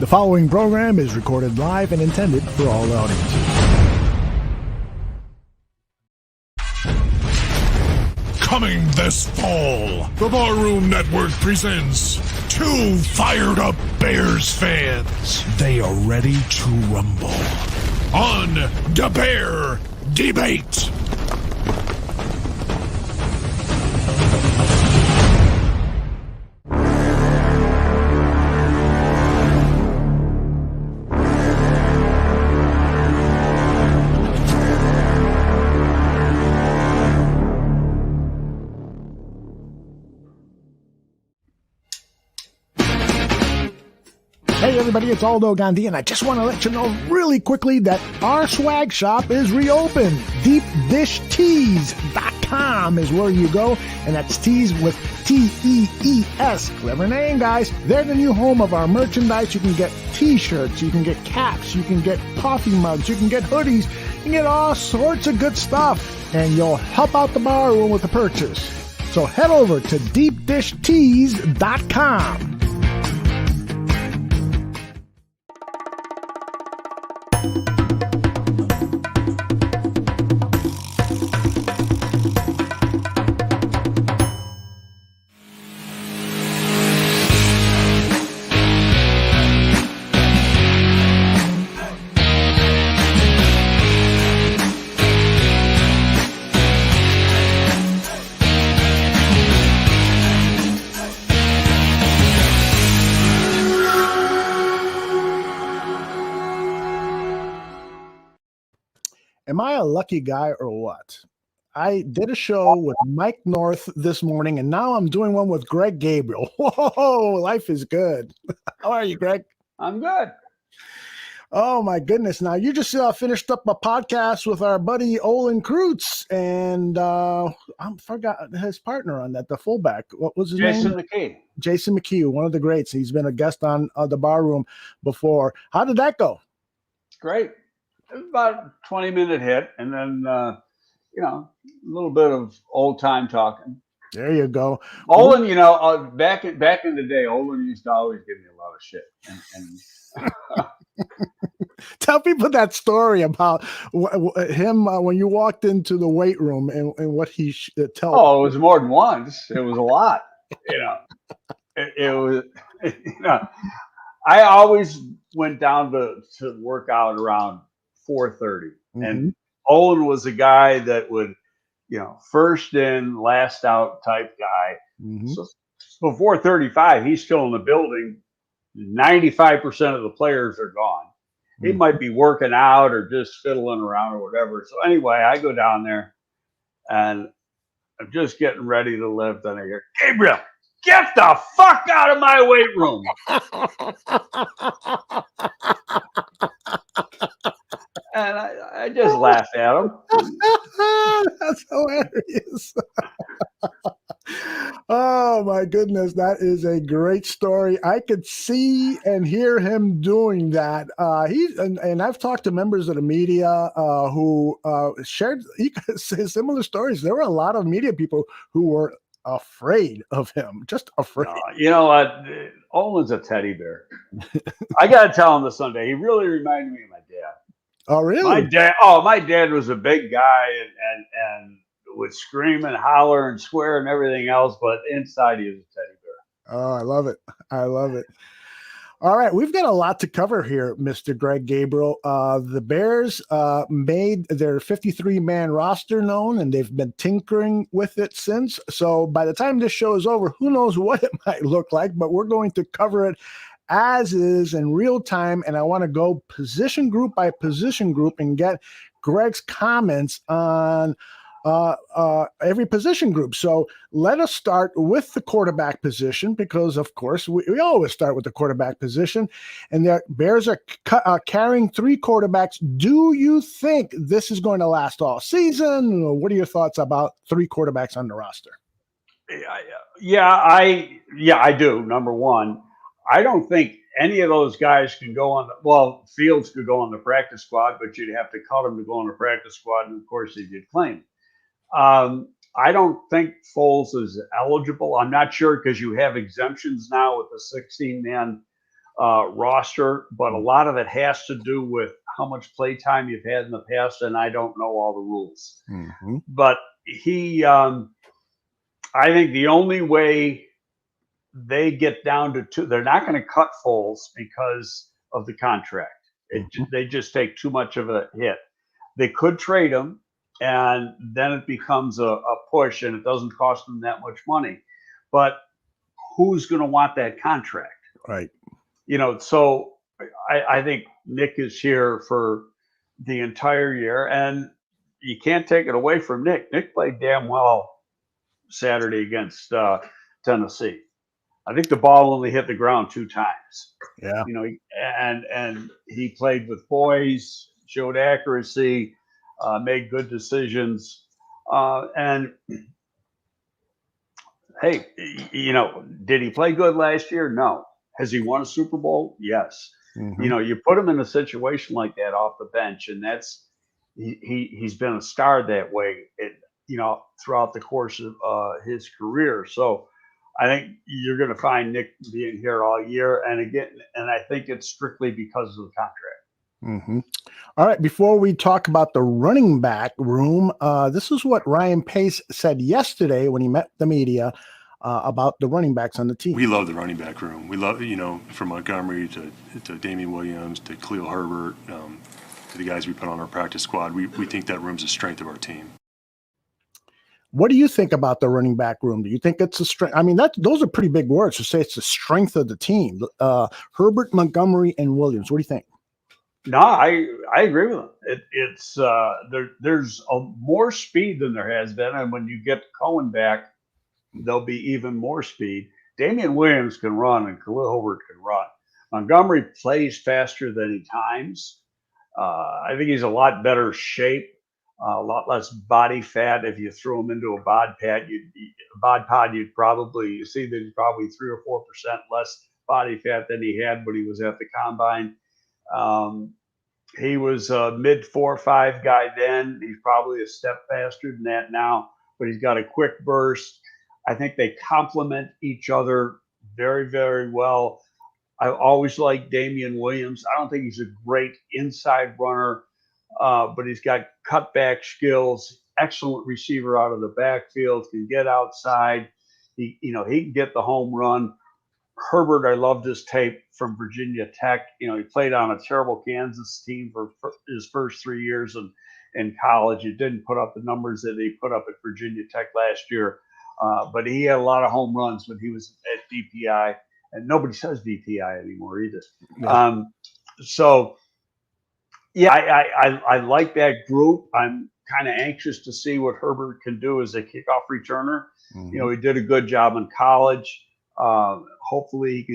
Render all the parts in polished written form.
The following program is recorded live and intended for all audiences. Coming this fall, the Barroom Network presents two fired-up Bears fans. They are ready to rumble on the Bear Debate. Hey everybody, it's Aldo Gandhi, and I just want to let you know really quickly that our swag shop is reopened. DeepDishTees.com is where you go, and that's tees with T-E-E-S. Clever name, guys. They're the new home of our merchandise. You can get t-shirts, you can get caps, you can get coffee mugs, you can get hoodies, you can get all sorts of good stuff, and you'll help out the bar room with the purchase. So head over to DeepDishTees.com. Am I a lucky guy or what? I did a show with Mike North this morning, and now I'm doing one with Greg Gabriel. Whoa, life is good. How are you, Greg? I'm good. Oh, my goodness. Now, you just finished up a podcast with our buddy Olin Kreutz, and I forgot his partner on that, the fullback. What was his name? Jason McKee. Jason McKee, one of the greats. He's been a guest on the Bar Room before. How did that go? Great. It was about a 20-minute hit, and then, a little bit of old-time talking. There you go. Olin, back in the day, Olin used to always give me a lot of shit. And Tell people that story about him when you walked into the weight room and what he told. Oh, it was more than once. It was a lot. It was. I always went down to work out around 4:30, and Olin was a guy that would, first in, last out type guy. So 4:35, he's still in the building. 95% of the players are gone. He might be working out or just fiddling around or whatever. So anyway, I go down there and I'm just getting ready to lift, and I hear, Gabriel, get the fuck out of my weight room. And I just laughed at him. That's hilarious. Oh, my goodness. That is a great story. I could see and hear him doing that. And I've talked to members of the media who shared similar stories. There were a lot of media people who were afraid of him, just afraid. You know what? Olin's a teddy bear. I got to tell him this Sunday. He really reminded me of my dad. Oh, really? My dad was a big guy and would scream and holler and swear and everything else, but inside he was a teddy bear. Oh, I love it. I love it. All right, we've got a lot to cover here, Mr. Greg Gabriel. The Bears made their 53-man roster known, and they've been tinkering with it since. So by the time this show is over, who knows what it might look like, but we're going to cover it as is in real time, and I want to go position group by position group and get Greg's comments on every position group. So let us start with the quarterback position, because of course we always start with the quarterback position, and the Bears are carrying three quarterbacks. Do you think this is going to last all season? What are your thoughts about three quarterbacks on the roster? I do. Number one, I don't think any of those guys can go on Fields could go on the practice squad, but you'd have to cut him to go on the practice squad, and of course they did claim. I don't think Foles is eligible. I'm not sure, because you have exemptions now with the 16-man roster, but a lot of it has to do with how much play time you've had in the past, and I don't know all the rules. Mm-hmm. But I think the only way they get down to 2, they're not going to cut Foles because of the contract. They just take too much of a hit. They could trade him, and then it becomes a push, and it doesn't cost them that much money. But who's going to want that contract? Right. So I think Nick is here for the entire year, and you can't take it away from Nick. Nick played damn well Saturday against Tennessee. I think the ball only hit the ground 2 times. Yeah. And he played with poise, showed accuracy, made good decisions. And hey, did he play good last year? No. Has he won a Super Bowl? Yes. Mm-hmm. You put him in a situation like that off the bench, and that's he's been a star that way, throughout the course of his career. So I think you're going to find Nick being here all year, and I think it's strictly because of the contract. Mm-hmm. All right. Before we talk about the running back room, this is what Ryan Pace said yesterday when he met the media about the running backs on the team. We love the running back room. We love, from Montgomery to Damian Williams to Khalil Herbert to the guys we put on our practice squad. We think that room's a strength of our team. What do you think about the running back room? Do you think it's a strength? I mean, those are pretty big words to say it's the strength of the team. Herbert, Montgomery, and Williams. What do you think? No, I agree with him. It's there's more speed than there has been, and when you get Cohen back, there'll be even more speed. Damian Williams can run, and Khalil Herbert can run. Montgomery plays faster than he times. I think he's a lot better shape, a lot less body fat. If you threw him into a bod pod, you'd probably see that he's probably 3 or 4% less body fat than he had when he was at the combine. He was a mid 4.5 guy then. He's probably a step faster than that now, but he's got a quick burst. I think they complement each other very, very well. I always liked Damian Williams. I don't think he's a great inside runner, but he's got cutback skills, excellent receiver out of the backfield, can get outside. He can get the home run. Herbert, I loved his tape from Virginia Tech. He played on a terrible Kansas team for his first 3 years in college. He didn't put up the numbers that he put up at Virginia Tech last year, but he had a lot of home runs when he was at DPI, and nobody says DPI anymore either. Yeah. I like that group. I'm kind of anxious to see what Herbert can do as a kickoff returner. Mm-hmm. He did a good job in college. Hopefully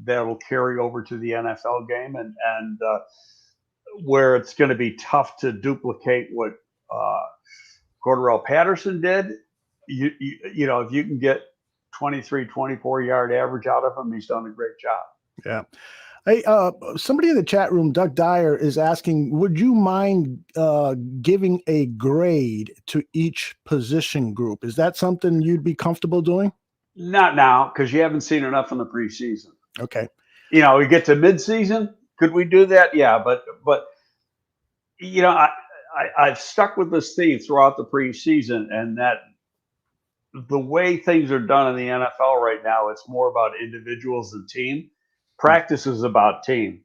that'll carry over to the NFL game, and where it's going to be tough to duplicate what Cordarrelle Patterson did. If you can get 23, 24 yard average out of him, he's done a great job. Yeah. Hey, somebody in the chat room, Doug Dyer, is asking, would you mind giving a grade to each position group? Is that something you'd be comfortable doing? Not now, because you haven't seen enough in the preseason. Okay. We get to midseason. Could we do that? Yeah, but I've stuck with this theme throughout the preseason, and that the way things are done in the NFL right now, it's more about individuals than team. Practice is about team.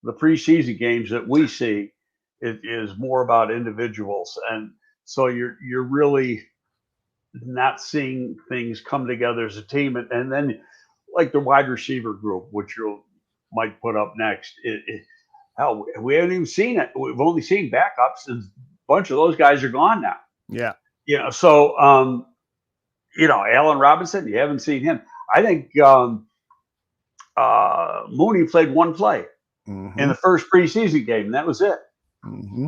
The preseason games that we see, it is more about individuals, and so you're really not seeing things come together as a team. And then like the wide receiver group, which you might put up next, hell, we haven't even seen it. We've only seen backups, and a bunch of those guys are gone now. Yeah. So, Allen Robinson, you haven't seen him. I think Mooney played one play in the first preseason game, and that was it. Mm-hmm.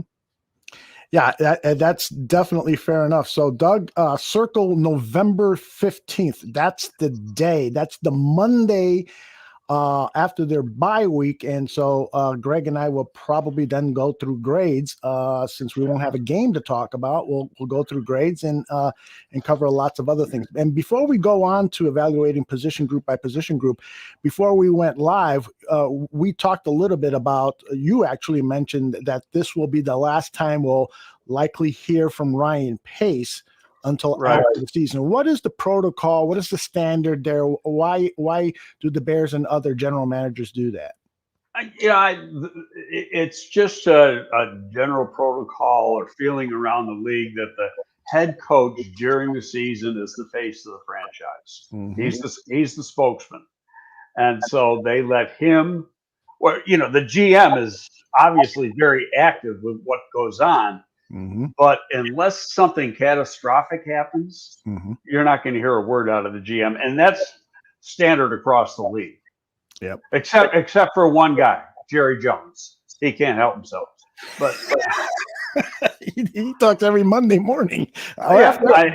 Yeah, that's definitely fair enough. So, Doug, circle November 15th. That's the day. That's the Monday after their bye week. And so Greg and I will probably then go through grades since we won't have a game to talk about. We'll go through grades and cover lots of other things. And before we go on to evaluating position group by position group, before we went live, we talked a little bit about, you actually mentioned that this will be the last time we'll likely hear from Ryan Pace until after the season. What is the protocol? What is the standard there? Why do the Bears and other general managers do that? It's just a general protocol or feeling around the league that the head coach during the season is the face of the franchise. Mm-hmm. He's the spokesman. And so they let him, the GM is obviously very active with what goes on. Mm-hmm. But unless something catastrophic happens, mm-hmm. you're not going to hear a word out of the GM, and that's standard across the league. Yep. Except for one guy, Jerry Jones. He can't help himself. But he talks every Monday morning. But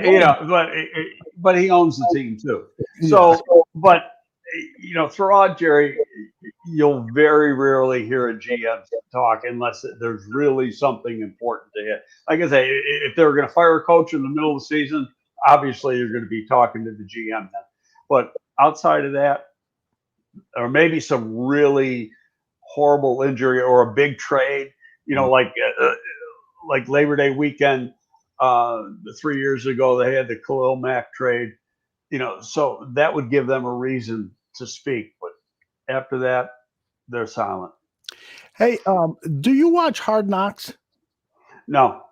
he owns the team too. So, but throughout Jerry, you'll very rarely hear a GM talk unless there's really something important to hit. Like I say, if they were going to fire a coach in the middle of the season, obviously you're going to be talking to the GM then. But outside of that, or maybe some really horrible injury or a big trade, like Labor Day weekend, 3 years ago, they had the Khalil Mack trade, so that would give them a reason to speak. But after that, they're silent. Hey, do you watch Hard Knocks? No.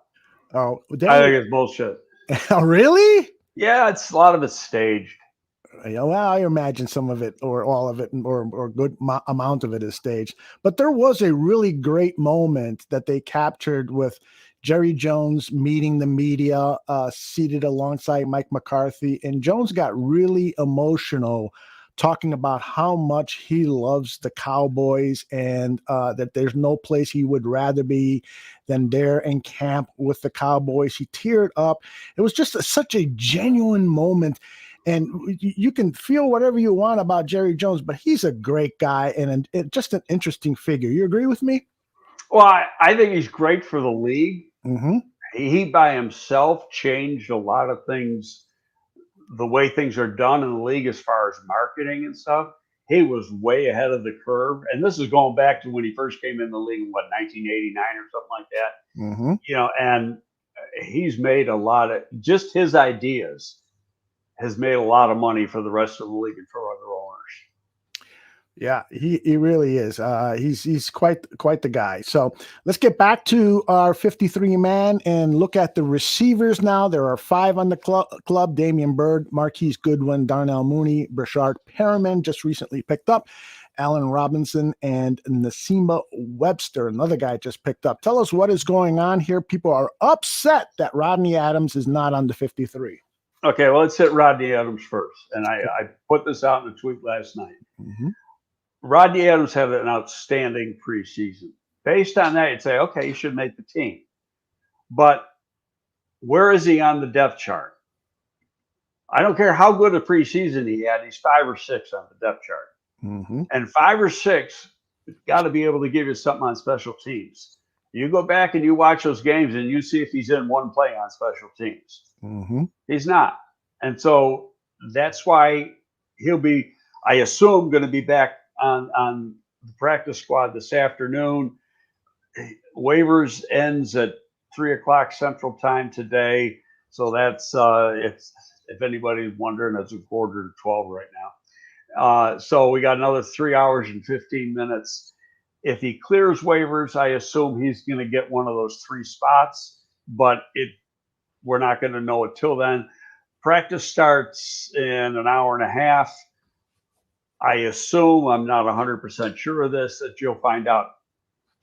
Oh, I think it's bullshit. Oh, really? Yeah, a lot of it's staged. Well, I imagine some of it or all of it or a good amount of it is staged. But there was a really great moment that they captured with Jerry Jones meeting the media, seated alongside Mike McCarthy. And Jones got really emotional talking about how much he loves the Cowboys and that there's no place he would rather be than there in camp with the Cowboys. He teared up. It was just such a genuine moment. And you can feel whatever you want about Jerry Jones, but he's a great guy and just an interesting figure. You agree with me? Well, I think he's great for the league. Mm-hmm. He by himself changed a lot of things, the way things are done in the league as far as marketing and stuff. He was way ahead of the curve. And this is going back to when he first came in the league in 1989 or something like that. Mm-hmm. And he's made a lot of, just his ideas has made a lot of money for the rest of the league and for other owners. Yeah, he really is. He's quite the guy. So let's get back to our 53-man and look at the receivers now. There are 5 on the club: Damian Byrd, Marquise Goodwin, Darnell Mooney, Brashard Perriman just recently picked up, Allen Robinson, and Nasima Webster, another guy just picked up. Tell us what is going on here. People are upset that Rodney Adams is not on the 53. Okay, well, let's hit Rodney Adams first. And I put this out in a tweet last night. Mm-hmm. Rodney Adams had an outstanding preseason. Based on that, you'd say, okay, he should make the team. But where is he on the depth chart? I don't care how good a preseason he had. He's 5 or 6 on the depth chart. Mm-hmm. And 5 or 6, got to be able to give you something on special teams. You go back and you watch those games and you see if he's in one play on special teams. Mm-hmm. He's not. And so that's why he'll be, I assume, going to be back on the practice squad this afternoon. Waivers ends at 3:00 Central Time today. So that's, if anybody's wondering, it's 11:45 right now. So we got another 3 hours and 15 minutes. If he clears waivers, I assume he's going to get one of those 3 spots, but we're not going to know it till then. Practice starts in an hour and a half. I assume, I'm not 100% sure of this, that you'll find out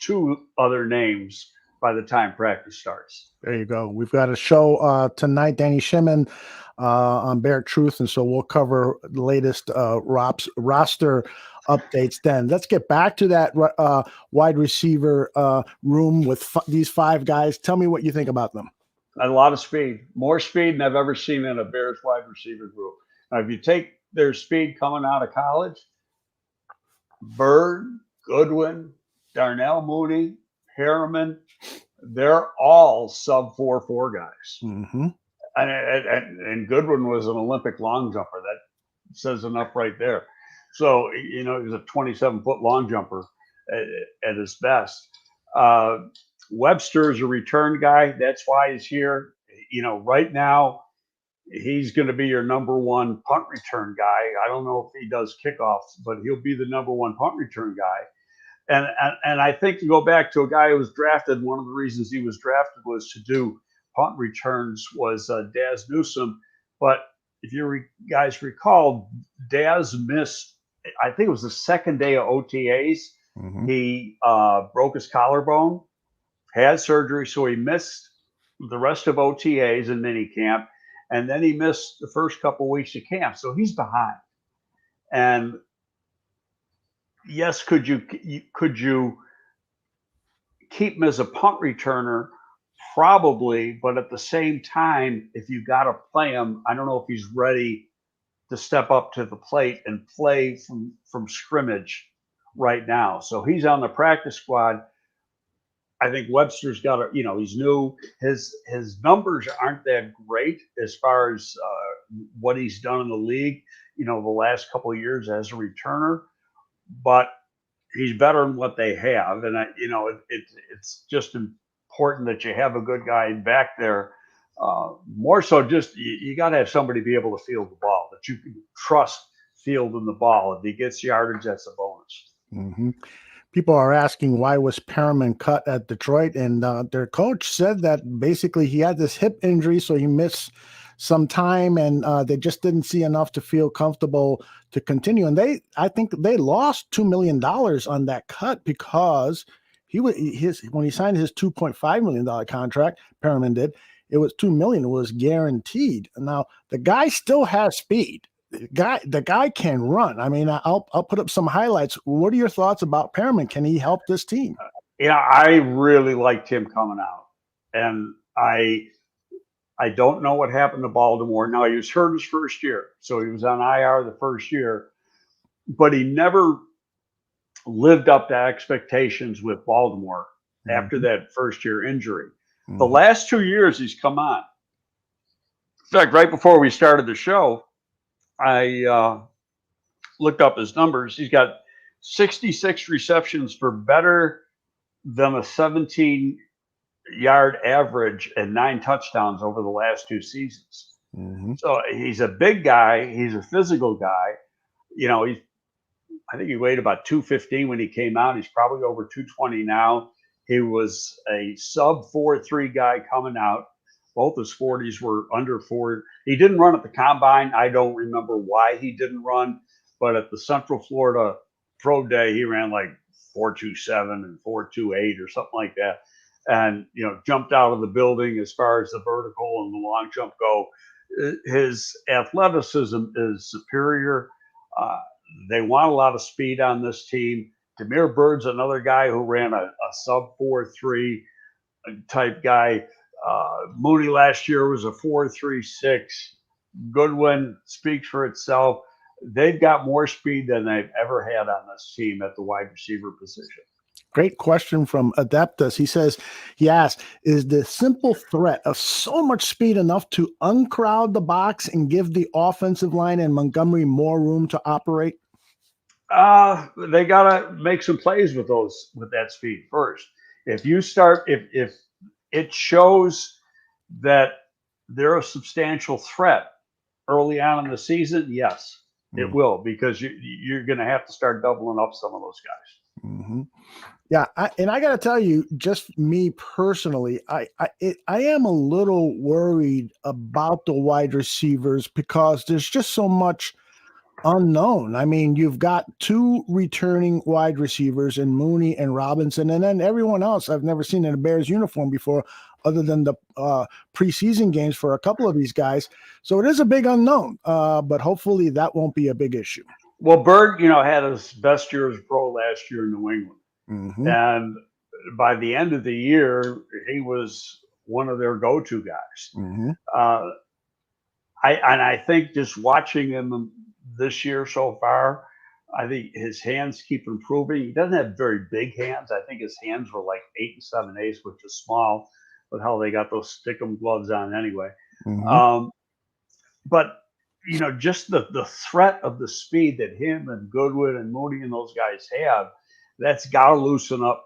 2 other names by the time practice starts. There you go. We've got a show tonight, Danny Shimon on Bear Truth, and so we'll cover the latest roster updates then. Let's get back to that wide receiver room with these 5 guys. Tell me what you think about them. A lot of speed, more speed than I've ever seen in a Bears wide receiver group. Now, if you take their speed coming out of college, Bird, Goodwin, Darnell Mooney, Harriman, they're all sub 4.4 guys. Mm-hmm. And Goodwin was an Olympic long jumper. That says enough right there. So, he was a 27-foot long jumper at his best. Webster is a return guy. That's why he's here. Right now, he's going to be your number one punt return guy. I don't know if he does kickoffs, but he'll be the number one punt return guy. And I think to go back to a guy who was drafted, one of the reasons he was drafted was to do punt returns was Daz Newsome. But if you guys recall, Daz missed, I think it was the second day of OTAs. Mm-hmm. He broke his collarbone, had surgery, so he missed the rest of OTAs and minicamp. And then he missed the first couple of weeks of camp. So he's behind. And yes, could you keep him as a punt returner? Probably, but at the same time, if you got to play him, I don't know if he's ready to step up to the plate and play from scrimmage right now. So he's on the practice squad. I think Webster's got to, he's new. His numbers aren't that great as far as what he's done in the league, the last couple of years as a returner, but he's better than what they have. And it's just important that you have a good guy back there. More so, just you got to have somebody be able to field the ball that you can trust fielding the ball. If he gets yardage, that's a bonus. Mm-hmm. People are asking why was Perriman cut at Detroit, and their coach said that basically he had this hip injury, so he missed some time, and they just didn't see enough to feel comfortable to continue. And I think they lost $2 million on that cut because when he signed his $2.5 million contract, Perriman did, it was $2 million was guaranteed. Now the guy still has speed. The guy can run. I mean, I'll put up some highlights. What are your thoughts about Perriman? Can he help this team? I really liked him coming out, and I don't know what happened to Baltimore. Now, he was hurt his first year, so he was on IR the first year, but he never lived up to expectations with Baltimore after that first year injury. Mm-hmm. The last 2 years he's come on. In fact, right before we started the show, I looked up his numbers. He's got 66 receptions for better than a 17-yard average and 9 touchdowns over the last 2 seasons. Mm-hmm. So he's a big guy. He's a physical guy. I think he weighed about 215 when he came out. He's probably over 220 now. He was a sub 4.3 guy coming out. Both his 40s were under 4. He didn't run at the combine. I don't remember why he didn't run, but at the Central Florida Pro Day, he ran like 4.27 and 4.28 or something like that. And, jumped out of the building as far as the vertical and the long jump go. His athleticism is superior. They want a lot of speed on this team. Demir Bird's another guy who ran a sub 4.3 type guy. Mooney last year was a 4.36. Goodwin speaks for itself. They've got more speed than they've ever had on this team at the wide receiver position. Great question from Adeptus. He asked, is the simple threat of so much speed enough to uncrowd the box and give the offensive line and Montgomery more room to operate? They got to make some plays with that speed first. If it shows that they're a substantial threat early on in the season, yes, it will, because you're going to have to start doubling up some of those guys. Mm-hmm. Yeah, I got to tell you, just me personally, I am a little worried about the wide receivers because there's just so much unknown. I mean, you've got 2 returning wide receivers in Mooney and Robinson, and then everyone else I've never seen in a Bears uniform before, other than the preseason games for a couple of these guys. So it is a big unknown, but hopefully that won't be a big issue. Well, Bird, had his best year as a pro last year in New England. Mm-hmm. And by the end of the year, he was one of their go-to guys. Mm-hmm. I think just watching him this year so far, I think his hands keep improving. He doesn't have very big hands. I think his hands were like 8 7/8, which is small, but hell, they got those stickum gloves on anyway. Mhm. But just the threat of the speed that him and Goodwin and Mooney and those guys have, that's got to loosen up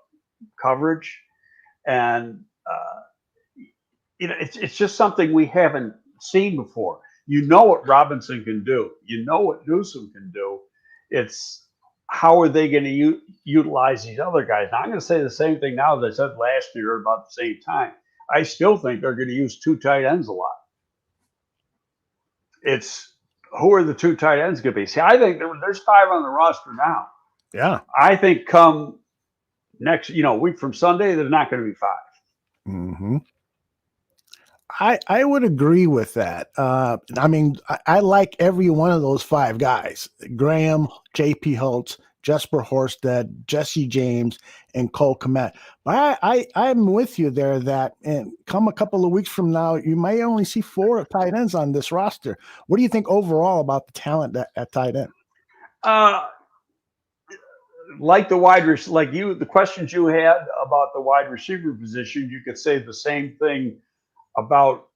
coverage. And it's just something we haven't seen before. You know what Robinson can do. You know what Newsom can do. It's how are they going to utilize these other guys? Now, I'm going to say the same thing now as I said last year about the same time. I still think they're going to use 2 tight ends a lot. It's who are the 2 tight ends going to be? See, I think there's 5 on the roster now. Yeah. I think come next, week from Sunday, there's not going to be 5. Mm-hmm. I would agree with that. I mean, I like every one of those 5 guys: Graham, J.P. Holtz, Jesper Horsted, Jesse James, and Cole Kmet. But I'm with you there that and come a couple of weeks from now, you may only see 4 tight ends on this roster. What do you think overall about the talent at tight end? Like the questions you had about the wide receiver position, you could say the same thing about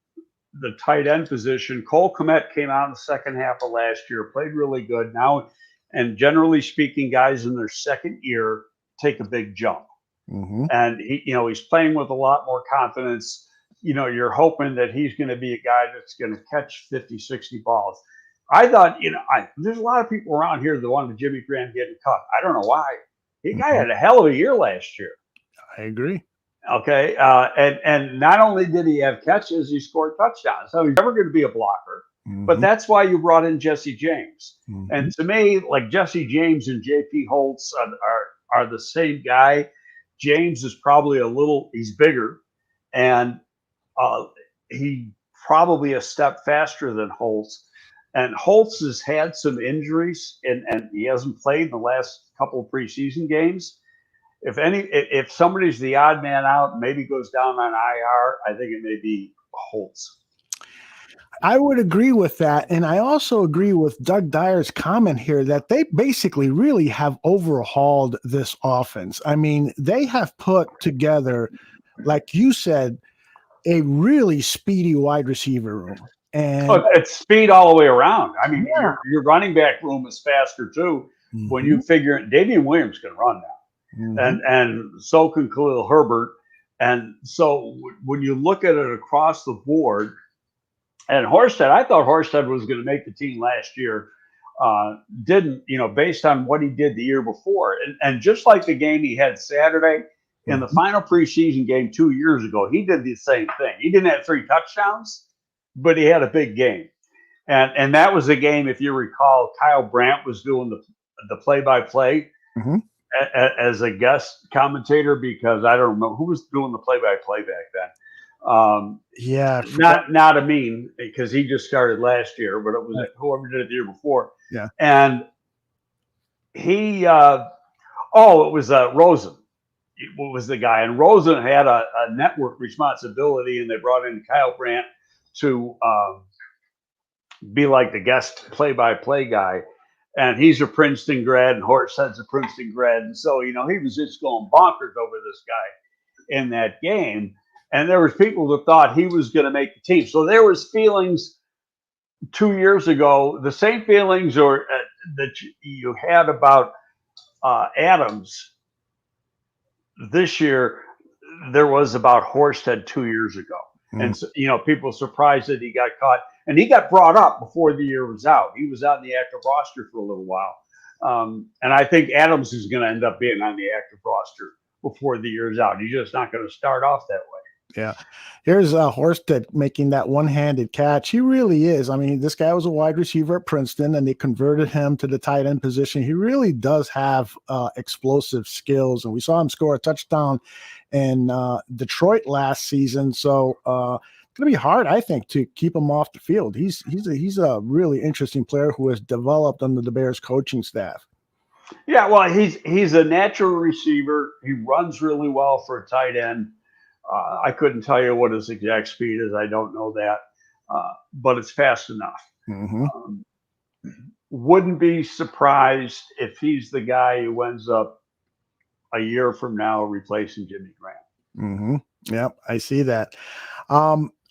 the tight end position. Cole Kmet came out in the second half of last year, played really good now, and generally speaking, guys in their second year take a big jump. Mm-hmm. And he's playing with a lot more confidence. You're hoping that he's going to be a guy that's going to catch 50, 60 balls. I thought, there's a lot of people around here that wanted Jimmy Graham getting cut. I don't know why. The guy had a hell of a year last year. I agree. Okay. And not only did he have catches, he scored touchdowns. So he's never going to be a blocker. Mm-hmm. But that's why you brought in Jesse James. Mm-hmm. And to me, like Jesse James and J.P. Holtz are the same guy. James is probably he's bigger, and he probably a step faster than Holtz. And Holtz has had some injuries, and he hasn't played in the last couple of preseason games. If somebody's the odd man out, maybe goes down on IR, I think it may be Holtz. I would agree with that. And I also agree with Doug Dyer's comment here that they basically really have overhauled this offense. I mean, they have put together, like you said, a really speedy wide receiver room. And it's speed all the way around. I mean, your running back room is faster too. Mm-hmm. When you figure Damian Williams can run now, mm-hmm. and so can Khalil Herbert. And so when you look at it across the board, and Horsted, I thought Horsted was going to make the team last year. Didn't, based on what he did the year before. And just like the game he had Saturday, in the final preseason game 2 years ago, he did the same thing. He didn't have 3 touchdowns, but he had a big game. And that was a game, if you recall, Kyle Brandt was doing the play-by-play mm-hmm. as a guest commentator, because I don't remember who was doing the play-by-play back then. Not Amin, because he just started last year, but it was whoever did it the year before. Yeah. And he, it was Rosen. What was the guy? And Rosen had a network responsibility, and they brought in Kyle Brandt to be like the guest play-by-play guy. And he's a Princeton grad, and Horsehead's a Princeton grad. And so, he was just going bonkers over this guy in that game. And there was people that thought he was going to make the team. So there was feelings 2 years ago, the same feelings that you had about Adams this year, there was about Horsted 2 years ago. Mm. And, so, people were surprised that he got caught. And he got brought up before the year was out. He was out in the active roster for a little while. And I think Adams is going to end up being on the active roster before the year's out. He's just not going to start off that way. Yeah. Here's Horsted making that one-handed catch. He really is. I mean, this guy was a wide receiver at Princeton, and they converted him to the tight end position. He really does have explosive skills, and we saw him score a touchdown in Detroit last season. So it's going to be hard, I think, to keep him off the field. He's a really interesting player who has developed under the Bears coaching staff. Yeah, well, he's a natural receiver. He runs really well for a tight end. I couldn't tell you what his exact speed is. I don't know that, but it's fast enough. Mm-hmm. wouldn't be surprised if he's the guy who ends up a year from now replacing Jimmy Graham. Mm-hmm. Yep, I see that.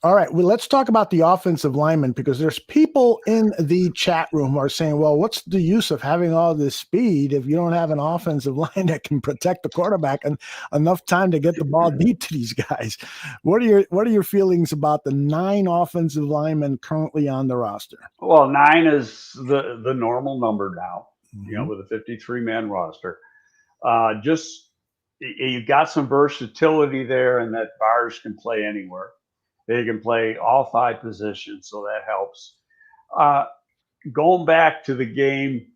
All right, well, let's talk about the offensive linemen, because there's people in the chat room who are saying, well, what's the use of having all this speed if you don't have an offensive line that can protect the quarterback and enough time to get the ball deep to these guys? What are your feelings about the 9 offensive linemen currently on the roster? Well, 9 is the normal number now, Mm-hmm. with a 53-man roster. Just you've got some versatility there, and that bars can play anywhere. They can play all 5 positions, so that helps. Going back to the game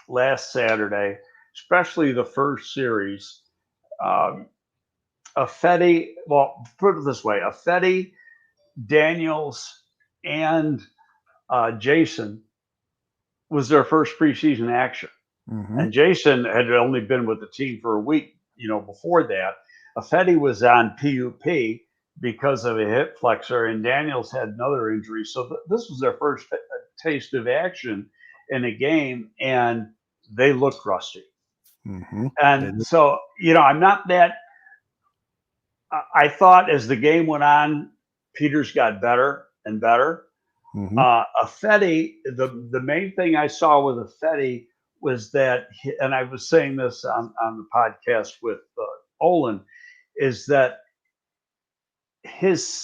last Saturday, especially the first series, Affetti, well, put it this way, Affetti, Daniels, and Jason was their first preseason action. Mm-hmm. And Jason had only been with the team for a week, before that. Affetti was on PUP because of a hip flexor, and Daniels had another injury. So this was their first taste of action in a game, and they looked rusty. Mm-hmm. And so, I'm not that. I thought as the game went on, Peters got better and better. Mm-hmm. Affetti, the main thing I saw with Affetti was that, and I was saying this on the podcast with Olin, is that his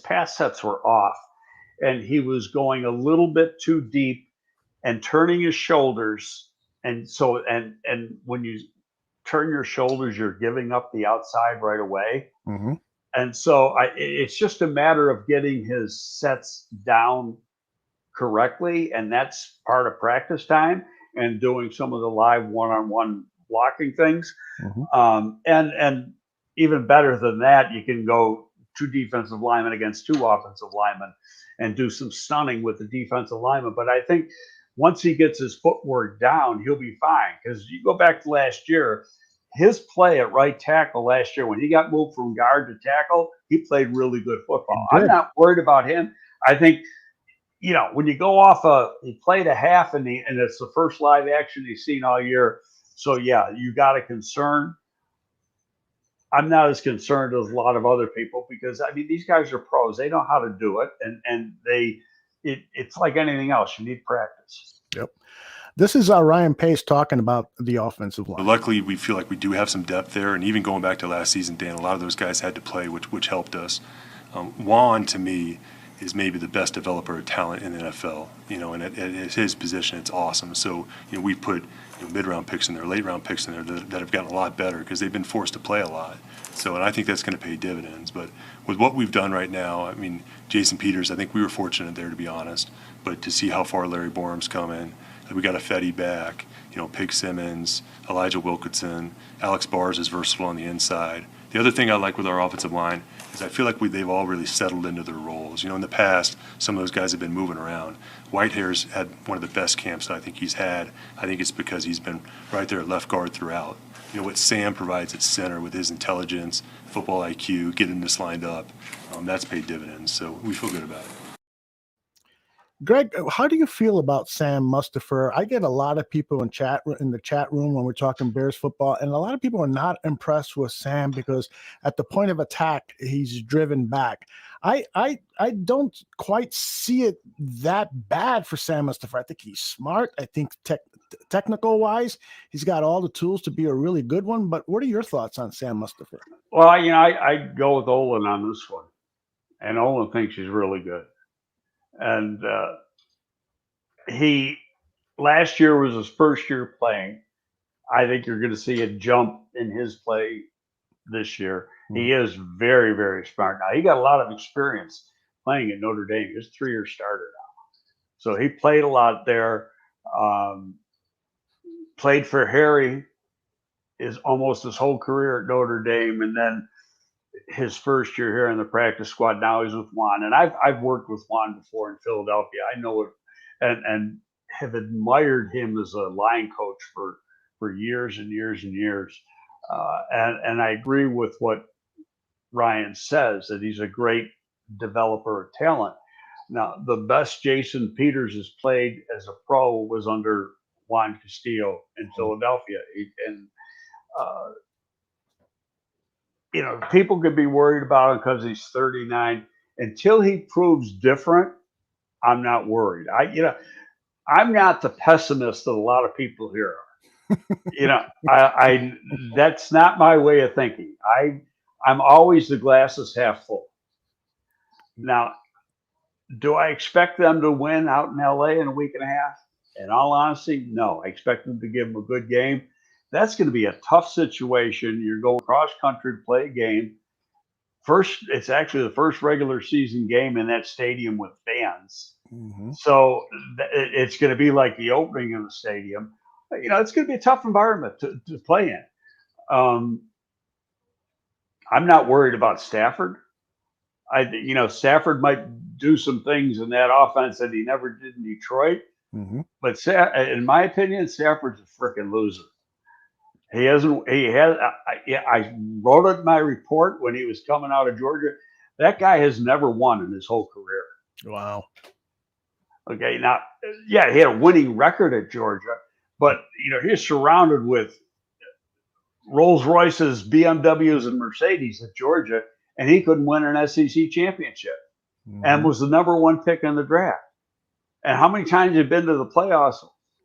pass sets were off, and he was going a little bit too deep and turning his shoulders. And so, and when you turn your shoulders, you're giving up the outside right away. Mm-hmm. And so it's just a matter of getting his sets down correctly, and that's part of practice time and doing some of the live one-on-one blocking things. Mm-hmm. And even better than that, you can go 2 defensive linemen against 2 offensive linemen and do some stunning with the defensive linemen. But I think once he gets his footwork down, he'll be fine. Because you go back to last year, his play at right tackle last year, when he got moved from guard to tackle, he played really good football. I'm not worried about him. I think, when you go off he played a half and it's the first live action he's seen all year. So yeah, you got a concern. I'm not as concerned as a lot of other people, because these guys are pros. They know how to do it, and it's like anything else. You need practice. Yep. This is Ryan Pace talking about the offensive line. But luckily, we feel like we do have some depth there, and even going back to last season, Dan, a lot of those guys had to play, which helped us. Juan, to me, is maybe the best developer of talent in the NFL, and at his position, it's awesome. So, we put mid-round picks in there, late-round picks in there that have gotten a lot better because they've been forced to play a lot. So, and I think that's going to pay dividends. But with what we've done right now, Jason Peters, I think we were fortunate there, to be honest. But to see how far Larry Borum's come in, we got Affetti back, Pig Simmons, Elijah Wilkinson, Alex Bars is versatile on the inside. The other thing I like with our offensive line is I feel like they've all really settled into their roles. In the past, some of those guys have been moving around. Whitehair's had one of the best camps that I think he's had. I think it's because he's been right there at left guard throughout. What Sam provides at center with his intelligence, football IQ, getting this lined up, that's paid dividends. So we feel good about it. Greg, how do you feel about Sam Mustipher? I get a lot of people in the chat room when we're talking Bears football, and a lot of people are not impressed with Sam because at the point of attack, he's driven back. I don't quite see it that bad for Sam Mustipher. I think he's smart. I think technical wise, he's got all the tools to be a really good one. But what are your thoughts on Sam Mustipher? Well, I go with Olin on this one, and Olin thinks he's really good. And he last year was his first year playing. I think you're going to see a jump in his play this year. He is very, very smart. Now, he got a lot of experience playing at Notre Dame. He's a 3-year starter now. So he played a lot there. Played for Harry almost his whole career at Notre Dame. And then his first year here in the practice squad. Now he's with Juan, and I've worked with Juan before in Philadelphia. I know it, and have admired him as a line coach for years and years and years. And I agree with what Ryan says, that he's a great developer of talent. Now, the best Jason Peters has played as a pro was under Juan Castillo in Philadelphia. And, uh, people could be worried about him because he's 39. Until he proves different, I'm not worried. I'm not the pessimist that a lot of people here are. I that's not my way of thinking. I'm always the glass is half full. Now, do I expect them to win out in LA in a week and a half? In all honesty, no. I expect them to give them a good game. That's going to be a tough situation. You're going cross country to play a game. It's actually the first regular season game in that stadium with fans. Mm-hmm. So it's going to be like the opening of the stadium. It's going to be a tough environment to play in. I'm not worried about Stafford. Stafford might do some things in that offense that he never did in Detroit. Mm-hmm. But in my opinion, Stafford's a freaking loser. He hasn't. He has. I wrote it in my report when he was coming out of Georgia. That guy has never won in his whole career. Wow. Okay. Now, yeah, he had a winning record at Georgia, but he's surrounded with Rolls Royces, BMWs, and Mercedes at Georgia, and he couldn't win an SEC championship, and was the number one pick in the draft. And how many times have been to the playoffs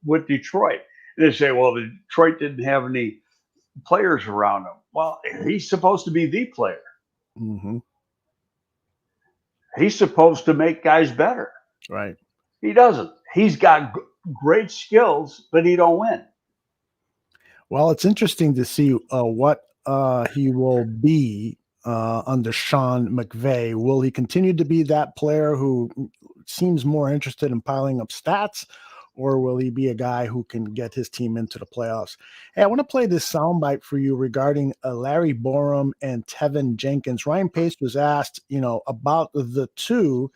with Detroit? And they say, well, Detroit didn't have any players around him. Well, he's supposed to be the player. Mm-hmm. He's supposed to make guys better. Right. He doesn't. He's got great skills, but he don't win. Well, it's interesting to see what he will be under Sean McVay. Will he continue to be that player who seems more interested in piling up stats, or will he be a guy who can get his team into the playoffs? Hey, I want to play this soundbite for you regarding Larry Borom and Tevin Jenkins. Ryan Pace was asked, about the two,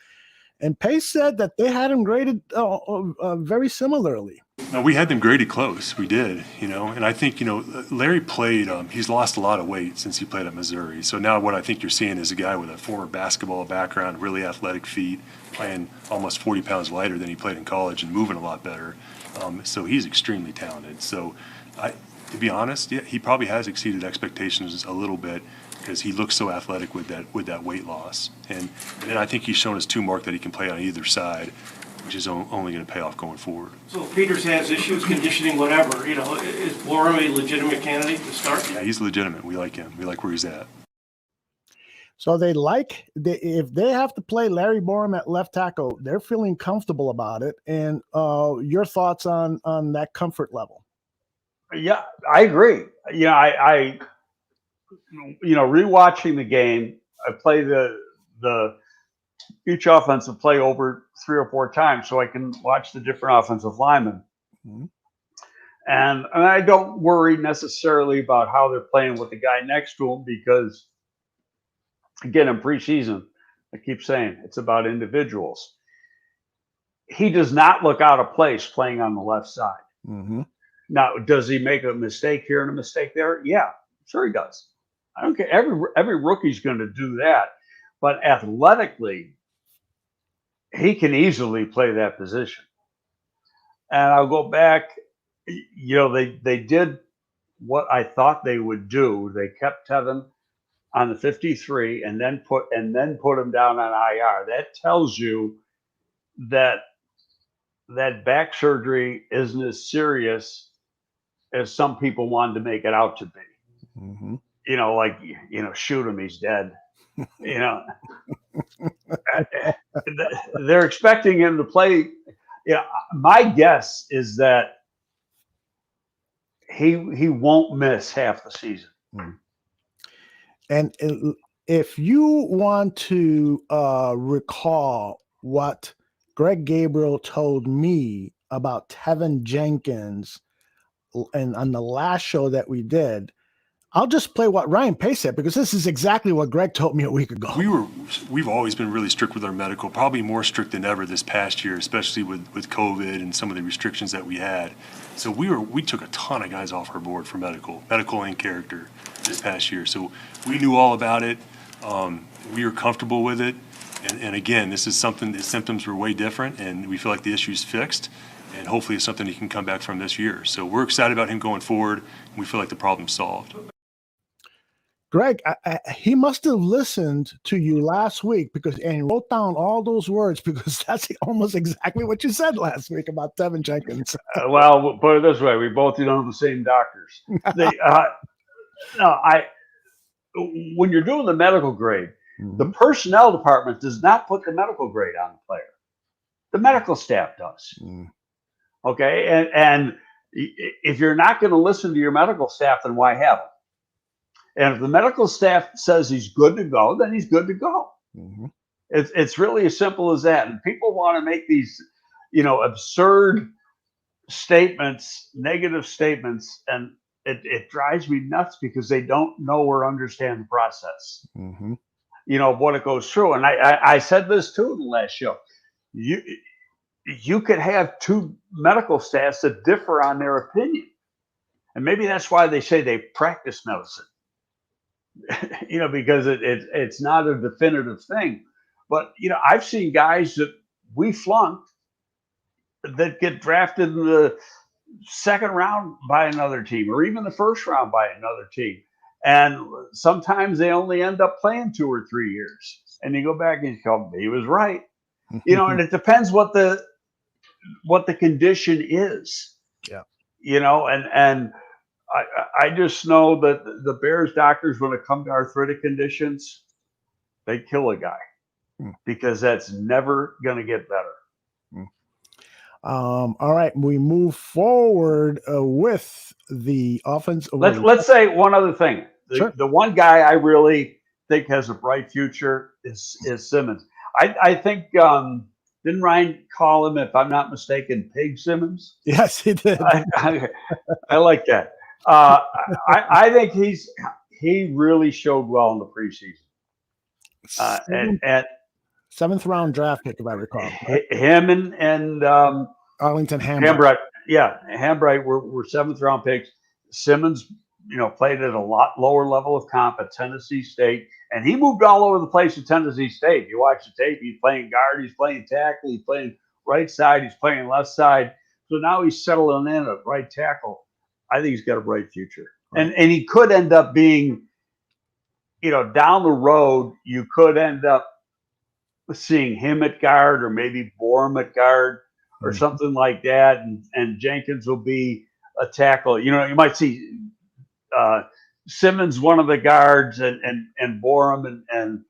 and Pace said that they had him graded very similarly. No, we had them graded close. We did, and I think, Larry played, he's lost a lot of weight since he played at Missouri. So now what I think you're seeing is a guy with a former basketball background, really athletic feet, playing almost 40 pounds lighter than he played in college and moving a lot better. So he's extremely talented. So to be honest, yeah, he probably has exceeded expectations a little bit because he looks so athletic with that weight loss. And I think he's shown us too, Mark, that he can play on either side, which is only going to pay off going forward. So if Peters has issues, conditioning, whatever, is Borom a legitimate candidate to start? Yeah, he's legitimate. We like him. We like where he's at. So if they have to play Larry Borom at left tackle, they're feeling comfortable about it. And your thoughts on that comfort level? Yeah, I agree. I rewatching the game, I play the each offensive play over 3 or 4 times so I can watch the different offensive linemen. Mm-hmm. And I don't worry necessarily about how they're playing with the guy next to him because, again, in preseason, I keep saying it's about individuals. He does not look out of place playing on the left side. Mm-hmm. Now, does he make a mistake here and a mistake there? Yeah, sure he does. I don't care. Every rookie's going to do that. But athletically, he can easily play that position. And I'll go back, they did what I thought they would do. They kept Tevin on the 53 and then put him down on IR. That tells you that back surgery isn't as serious as some people wanted to make it out to be. Mm-hmm. Shoot him, he's dead. They're expecting him to play. My guess is that he won't miss half the season. And if you want to recall what Greg Gabriel told me about Tevin Jenkins and on the last show that we did, I'll just play what Ryan Pace said because this is exactly what Greg told me a week ago. We've always been really strict with our medical, probably more strict than ever this past year, especially with COVID and some of the restrictions that we had. So we took a ton of guys off our board for medical and character this past year. So we knew all about it. We were comfortable with it. And again, this is something, the symptoms were way different, and we feel like the issue's fixed, and hopefully it's something he can come back from this year. So we're excited about him going forward. We feel like the problem's solved. Greg, he must have listened to you last week and wrote down all those words, because that's almost exactly what you said last week about Tevin Jenkins. Well, we'll put it this way: we both don't have the same doctors. When you're doing the medical grade, the personnel department does not put the medical grade on the player. The medical staff does. Okay, and if you're not going to listen to your medical staff, then why have them? And if the medical staff says he's good to go, then he's good to go. It's really as simple as that. And people want to make these, absurd statements, negative statements, and it drives me nuts because they don't know or understand the process. What it goes through. And I said this too in the last show. You could have two medical staffs that differ on their opinion, and maybe that's why they say they practice medicine. Because it's not a definitive thing. But, I've seen guys that we flunked that get drafted in the second round by another team, or even the first round by another team. And sometimes they only end up playing 2 or 3 years. And you go back and you go, he was right. And it depends what the condition is. Yeah. And I just know that the Bears doctors, when it comes to arthritic conditions, they kill a guy because that's never going to get better. All right, we move forward with the offense. Let's say one other thing. The one guy I really think has a bright future is Simmons. I think didn't Ryan call him, if I'm not mistaken, Pig Simmons? Yes, he did. I like that. I think he really showed well in the preseason. And 7th round draft pick, if I recall. Him and Arlington Hambright. Hambright were 7th round picks. Simmons, played at a lot lower level of comp at Tennessee State, and he moved all over the place at Tennessee State. You watch the tape; he's playing guard, he's playing tackle, he's playing right side, he's playing left side. So now he's settling in at right tackle. I think he's got a bright future, and he could end up being, down the road, you could end up seeing him at guard, or maybe Borum at guard, or something like that, and Jenkins will be a tackle. You might see Simmons one of the guards, and Borum and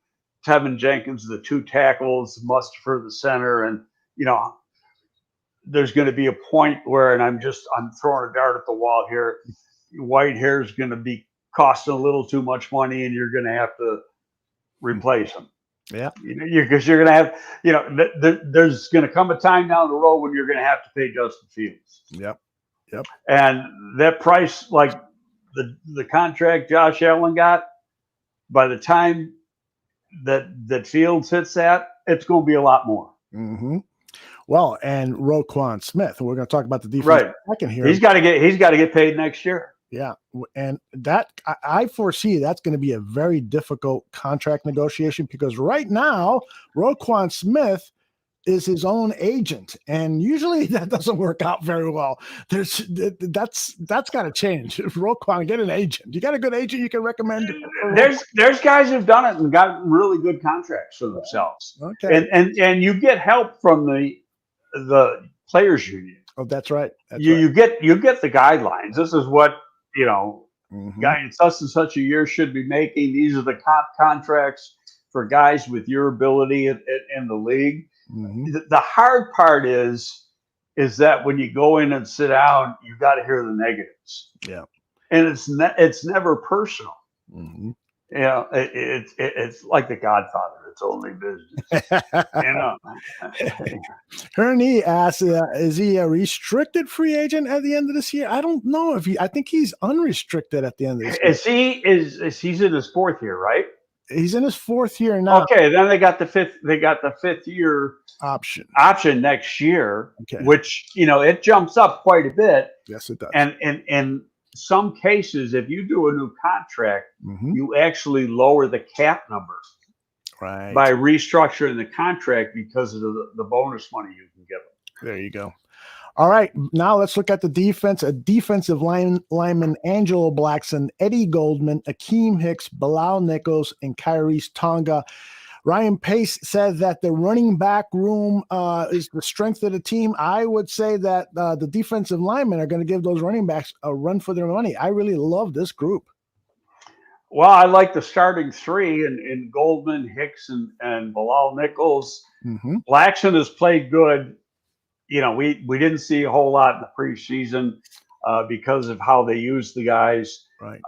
Tevin Jenkins the 2 tackles, Must for the center, and there's going to be a point where, and I'm throwing a dart at the wall here, Whitehair is going to be costing a little too much money, and you're going to have to replace him. Yeah, because you're going to have, there's going to come a time down the road when you're going to have to pay Justin Fields. Yep. And that price, like the contract Josh Allen got, by the time that Fields hits that, it's going to be a lot more. Well, and Roquan Smith, we're going to talk about the defense second here. He's got to get paid next year. Yeah, and that I foresee that's going to be a very difficult contract negotiation, because right now Roquan Smith is his own agent, and usually that doesn't work out very well. That's got to change. Roquan, get an agent. You got a good agent you can recommend? There's guys who've done it and got really good contracts for themselves. Okay, and you get help from the players union. Oh, that's right. You get the guidelines. This is what guy in such and such a year should be making. These are the comp contracts for guys with your ability in the league. The hard part is that when you go in and sit down, you got to hear the negatives. Yeah, and it's never personal. It's like The Godfather. It's only business. Herney asks, is he a restricted free agent at the end of this year? I don't know I think he's unrestricted at the end of this year. He's in his 4th year, right? He's in his 4th year now. Okay, then they got the 5th year option next year, which it jumps up quite a bit. Yes, it does. And in some cases, if you do a new contract, you actually lower the cap number. right. by restructuring the contract because of the bonus money you can give them. There you go. All right, now let's look at the defense. A defensive lineman, Angelo Blackson, Eddie Goldman, Akeem Hicks, Bilal Nichols, and Kyrie's Tonga. Ryan Pace said that the running back room is the strength of the team. I would say that the defensive linemen are going to give those running backs a run for their money. I really love this group. Well, I like the starting three in Goldman, Hicks, and Bilal Nichols. Mm-hmm. Blackson has played good. You know, we didn't see a whole lot in the preseason because of how they use the guys. Right.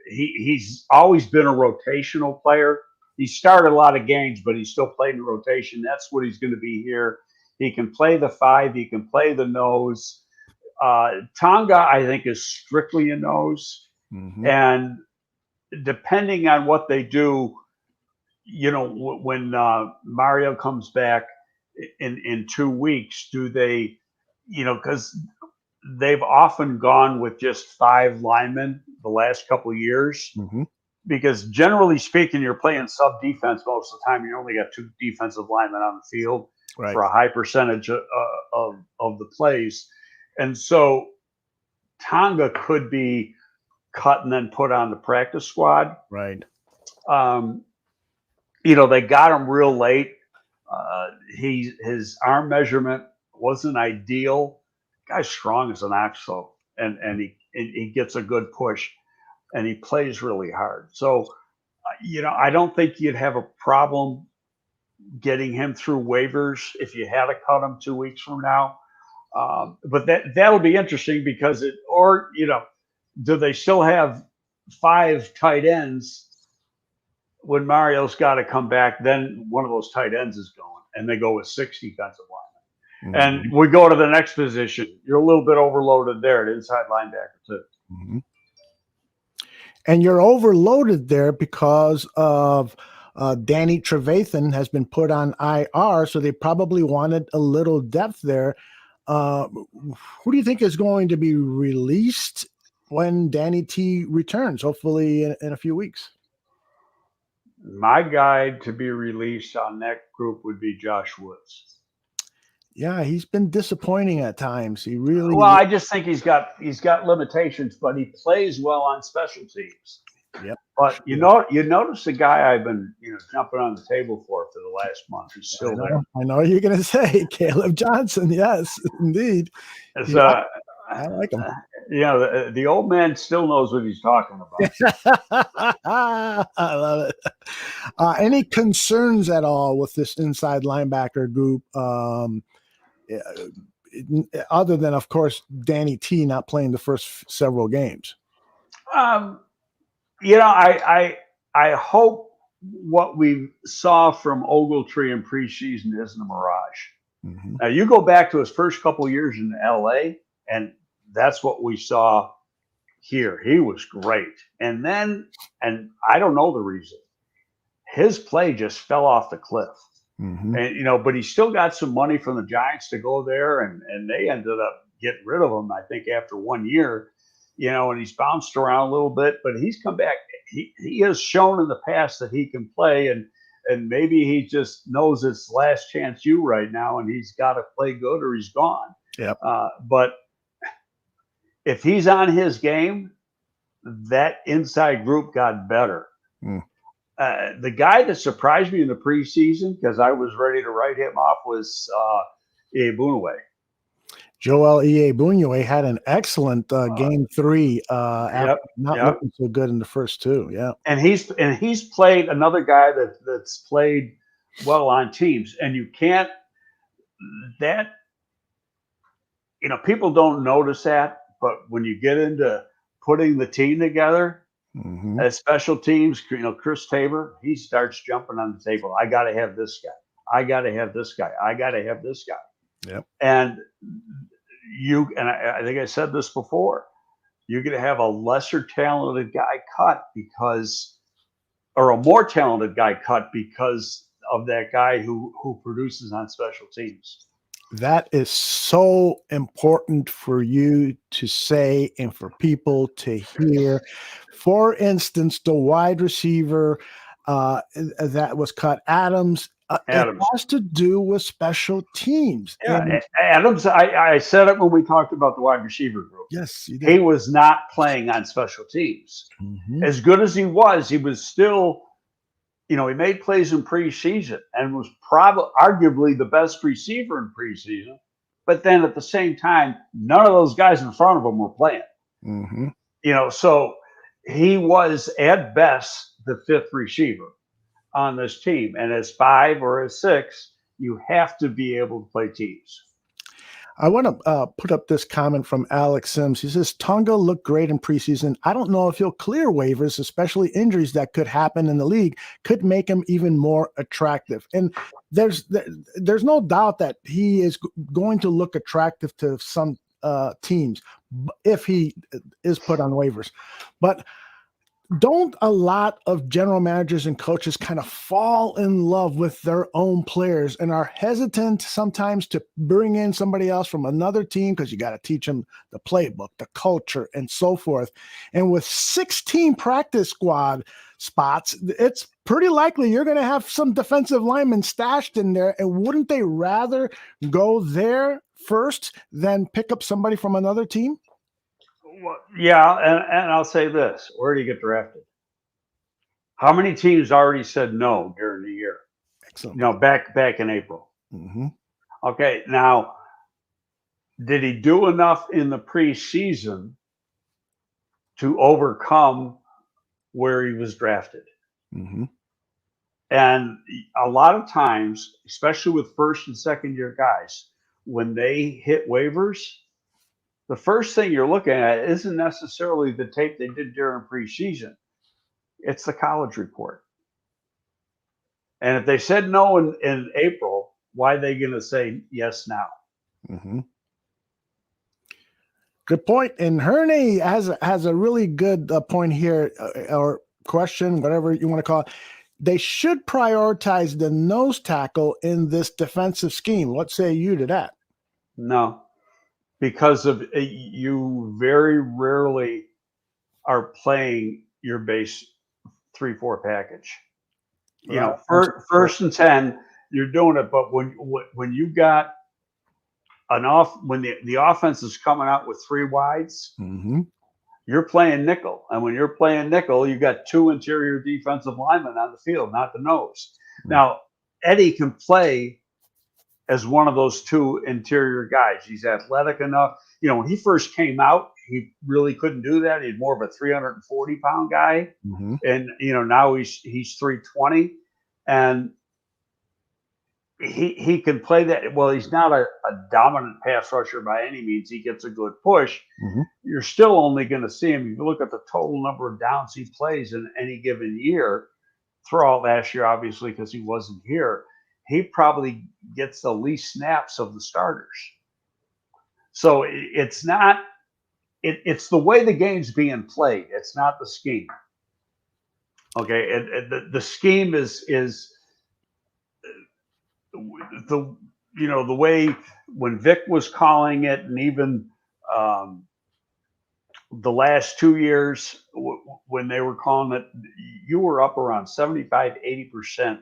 He's always been a rotational player. He started a lot of games, but he still played in rotation. That's what he's going to be here. He can play the 5. He can play the nose. Tonga, I think, is strictly a nose. Mm-hmm. And depending on what they do, you know, when Mario comes back in 2 weeks, do they, you know, because they've often gone with just 5 linemen the last couple of years. Mm-hmm. Because generally speaking, you're playing sub defense most of the time. You only got 2 defensive linemen on the field for a high percentage of the plays. And so Tonga could be cut and then put on the practice squad. Right. You know, they got him real late. His arm measurement wasn't ideal. Guy's strong as an ox, though, and he gets a good push. And he plays really hard. So, you know, I don't think you'd have a problem getting him through waivers if you had to cut him 2 weeks from now. But that'll be interesting because you know, do they still have 5 tight ends when Mario's got to come back? Then one of those tight ends is going, and they go with 6 defensive linemen. Mm-hmm. And we go to the next position. You're a little bit overloaded there at inside linebacker too. Mm-hmm. And you're overloaded there because of Danny Trevathan has been put on IR, so they probably wanted a little depth there. Who do you think is going to be released when Danny T returns, hopefully in a few weeks? My guy to be released on that group would be Josh Woods. Yeah, he's been disappointing at times. He really. Well, I just think he's got limitations, but he plays well on special teams. Yep. But you notice the guy I've been jumping on the table for the last month. He's still there. I know what you're going to say, Caleb Johnson. Yes, indeed. Yeah, I like him. The old man still knows what he's talking about. I love it. Any concerns at all with this inside linebacker group? Other than, of course, Danny T not playing the first several games. I hope what we saw from Ogletree in preseason isn't a mirage. Mm-hmm. Now, you go back to his first couple of years in LA, and that's what we saw here. He was great. And then, and I don't know the reason, his play just fell off the cliff. Mm-hmm. And, but he still got some money from the Giants to go there, and they ended up getting rid of him, I think, after 1 year, and he's bounced around a little bit, but he's come back. He has shown in the past that he can play, and maybe he just knows it's last chance you right now, and he's got to play good or he's gone. Yep. But if he's on his game, that inside group got better. Mm. The guy that surprised me in the preseason, because I was ready to write him off, was Iyiegbuniwe. Joel Iyiegbuniwe had an excellent game 3 after looking so good in the first 2. Yeah. And he's played another guy that's played well on teams. And you can't people don't notice that, but when you get into putting the team together, mm-hmm. as special teams, Chris Tabor, he starts jumping on the table. I got to have this guy. I got to have this guy. I got to have this guy. Yep. And I think I said this before, you're going to have a lesser talented guy cut or a more talented guy cut because of that guy who produces on special teams. That is so important for you to say and for people to hear. For instance, the wide receiver that was cut. Adams. Adams. It has to do with special teams. Yeah, And Adams, I said it when we talked about the wide receiver group. yes, you did. He was not playing on special teams. Mhm. As good as he was still, he made plays in preseason and was probably arguably the best receiver in preseason. But then at the same time, none of those guys in front of him were playing. Mhm. So he was at best the fifth receiver on this team. And as 5 or as 6, you have to be able to play teams. I want to put up this comment from Alex Sims. He says, Tonga looked great in preseason. I don't know if he'll clear waivers, especially injuries that could happen in the league, could make him even more attractive. And there's no doubt that he is going to look attractive to some teams if he is put on waivers. But don't a lot of general managers and coaches kind of fall in love with their own players and are hesitant sometimes to bring in somebody else from another team because you got to teach them the playbook, the culture, and so forth? And with 16 practice squad spots, it's pretty likely you're going to have some defensive linemen stashed in there. And wouldn't they rather go there first than pick up somebody from another team? Well, yeah, and I'll say this: where do you get drafted? How many teams already said no during the year? Excellent. Back in April. Mm-hmm. Okay, now did he do enough in the preseason to overcome where he was drafted? Mm-hmm. And a lot of times, especially with first and second year guys, when they hit waivers, the first thing you're looking at isn't necessarily the tape they did during preseason. It's the college report. And if they said no in April, why are they going to say yes now? Mm-hmm. Good point. And Herney has a really good point here, or question, whatever you want to call it. They should prioritize the nose tackle in this defensive scheme. What say you to that? No, because of you very rarely are playing your base 3-4 package. First and 10, you're doing it. But when you got when the offense is coming out with 3 wides, mm-hmm. you're playing nickel. And when you're playing nickel, you got 2 interior defensive linemen on the field, not the nose. Mm-hmm. Now, Eddie can play as one of those 2 interior guys. He's athletic enough. When he first came out, he really couldn't do that. He's more of a 340-pound guy. Mm-hmm. And, now he's 320. And he can play that. Well, he's not a dominant pass rusher by any means. He gets a good push. Mm-hmm. You're still only going to see him. If you look at the total number of downs he plays in any given year, throughout last year, obviously, because he wasn't here, he probably gets the least snaps of the starters. So it's not, it's the way the game's being played. It's not the scheme. Okay. The scheme is the way when Vic was calling it, and even the last 2 years when they were calling it, you were up around 75-80%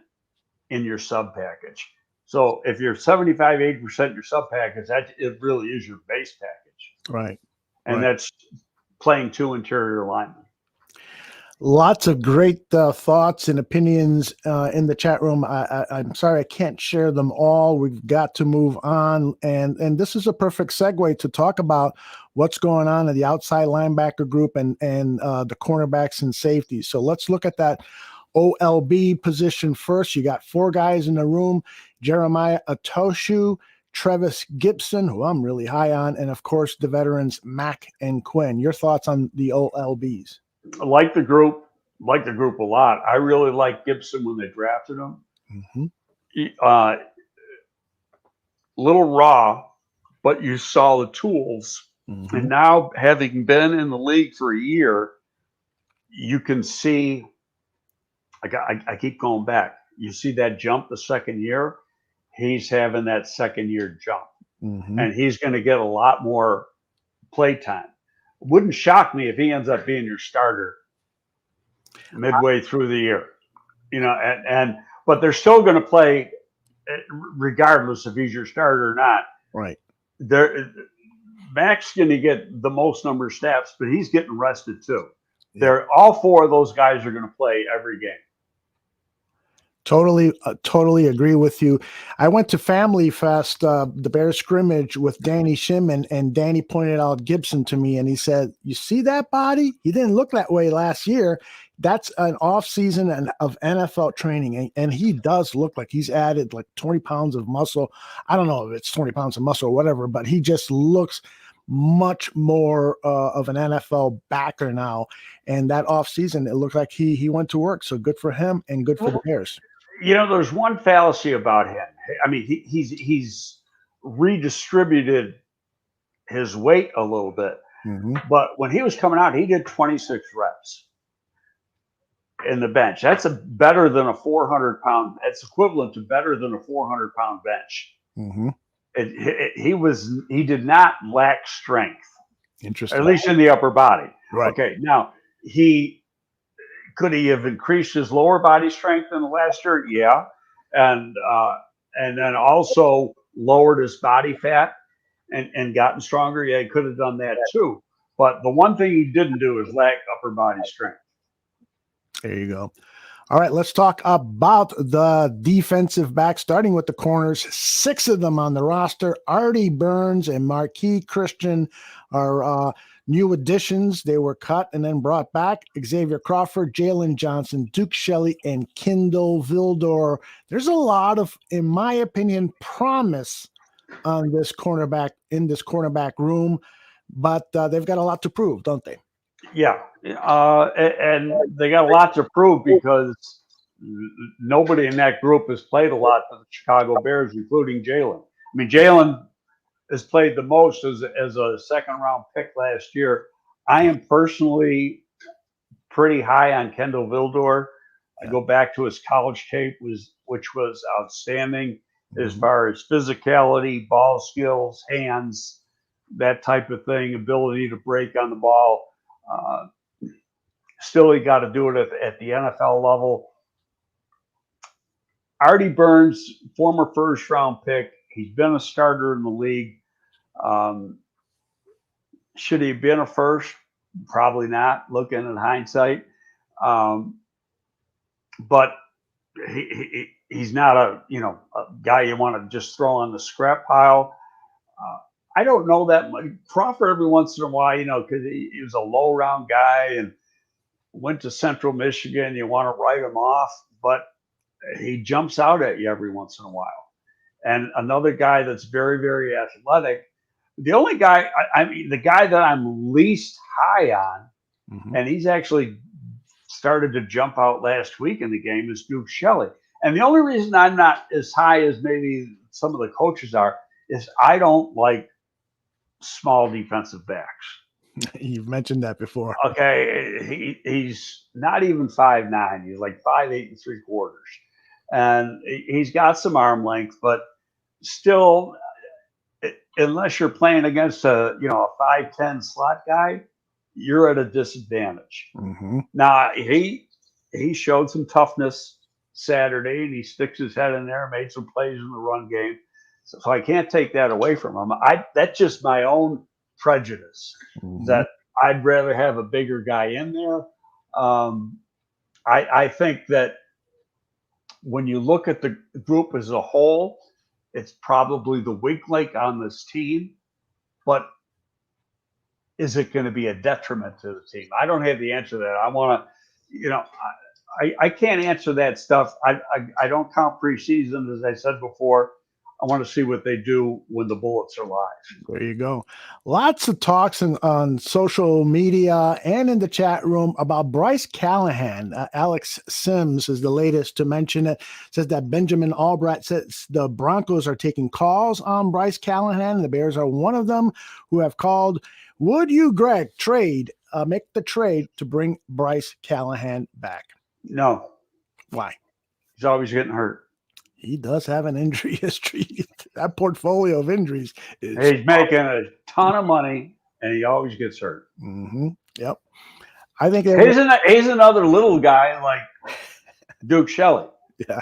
in your sub package. So if you're 75-80% your sub package, it really is your base package, right? And that's playing 2 interior linemen. Lots of great thoughts and opinions in the chat room. I'm sorry I can't share them all. We've got to move on, and this is a perfect segue to talk about what's going on in the outside linebacker group and the cornerbacks and safeties. So let's look at that OLB position first. You got 4 guys in the room: Jeremiah Atoshu, Trevis Gibson, who I'm really high on, and of course the veterans Mack and Quinn. Your thoughts on the OLBs? I like the group a lot. I really liked Gibson when they drafted him. Mm-hmm. Little raw, but you saw the tools. Mm-hmm. And now, having been in the league for a year, you can see. I keep going back. You see that jump the second year. He's having that second year jump, mm-hmm. and he's going to get a lot more play time. Wouldn't shock me if he ends up being your starter midway through the year. But they're still going to play regardless if he's your starter or not. Right. Mac's going to get the most number of snaps, but he's getting rested too. Yeah. All four of those guys are going to play every game. Totally agree with you. I went to Family Fest, the Bears scrimmage with Danny Shimon, and Danny pointed out Gibson to me, and he said, "You see that body? He didn't look that way last year. That's an off season of NFL training, and he does look like he's added like 20 pounds of muscle. I don't know if it's 20 pounds of muscle or whatever, but he just looks much more of an NFL backer now. And that off season, it looked like he went to work. So good for him and good for the Bears." There's one fallacy about him. I mean, he's redistributed his weight a little bit, but when he was coming out, he did 26 reps in the bench. That's better than a 400-pound. It's equivalent to better than a 400-pound bench. He did not lack strength. Interesting. At least in the upper body. Right. Okay. Now could he have increased his lower body strength in the last year? Yeah. And then also lowered his body fat and gotten stronger. Yeah, he could have done that too. But the one thing he didn't do is lack upper body strength. There you go. All right, let's talk about the defensive backs, starting with the corners. 6 of them on the roster. Artie Burns and Marquis Christian are new additions. They were cut and then brought back. Xavier Crawford, Jalen Johnson, Duke Shelley, and Kendall Vildor. There's a lot of, in my opinion, promise on this cornerback room, but they've got a lot to prove, don't they? Yeah, and they got a lot to prove because nobody in that group has played a lot for the Chicago Bears, including Jalen. I mean, Jalen has played the most as a second-round pick last year. I am personally pretty high on Kendall Vildor. I go back to his college tape, which was outstanding as far as physicality, ball skills, hands, that type of thing, ability to break on the ball. Still, he got to do it at the NFL level. Artie Burns, former first-round pick. He's been a starter in the league. Should he have been a first? Probably not, looking in hindsight. But he's not a guy you want to just throw on the scrap pile. I don't know that much. Crawford every once in a while, because he was a low-round guy and went to Central Michigan. You want to write him off, but he jumps out at you every once in a while. And another guy that's very, very athletic. The only guy, the guy that I'm least high on, and he's actually started to jump out last week in the game, is Duke Shelley. And the only reason I'm not as high as maybe some of the coaches are is I don't like small defensive backs. You've mentioned that before. Okay, he's not even 5'9". He's like 5'8" and 3/4, and he's got some arm length, but still, unless you're playing against a 5'10" slot guy, you're at a disadvantage. Now he showed some toughness Saturday, and he sticks his head in there, made some plays in the run game. So I can't take that away from him. That's just my own prejudice that I'd rather have a bigger guy in there. I think that when you look at the group as a whole, it's probably the weak link on this team, but is it going to be a detriment to the team? I don't have the answer to that. I want to, I can't answer that stuff. I don't count preseason, as I said before. I want to see what they do when the Bullets are live. There you go. Lots of talks on social media and in the chat room about Bryce Callahan. Alex Sims is the latest to mention it. Says that Benjamin Albright says the Broncos are taking calls on Bryce Callahan. The Bears are one of them who have called. Would you, Greg, make the trade to bring Bryce Callahan back? No. Why? He's always getting hurt. He does have an injury history. That portfolio of injuries is. He's making a ton of money, and he always gets hurt. Yep. I think he's another little guy like Duke Shelley. Yeah.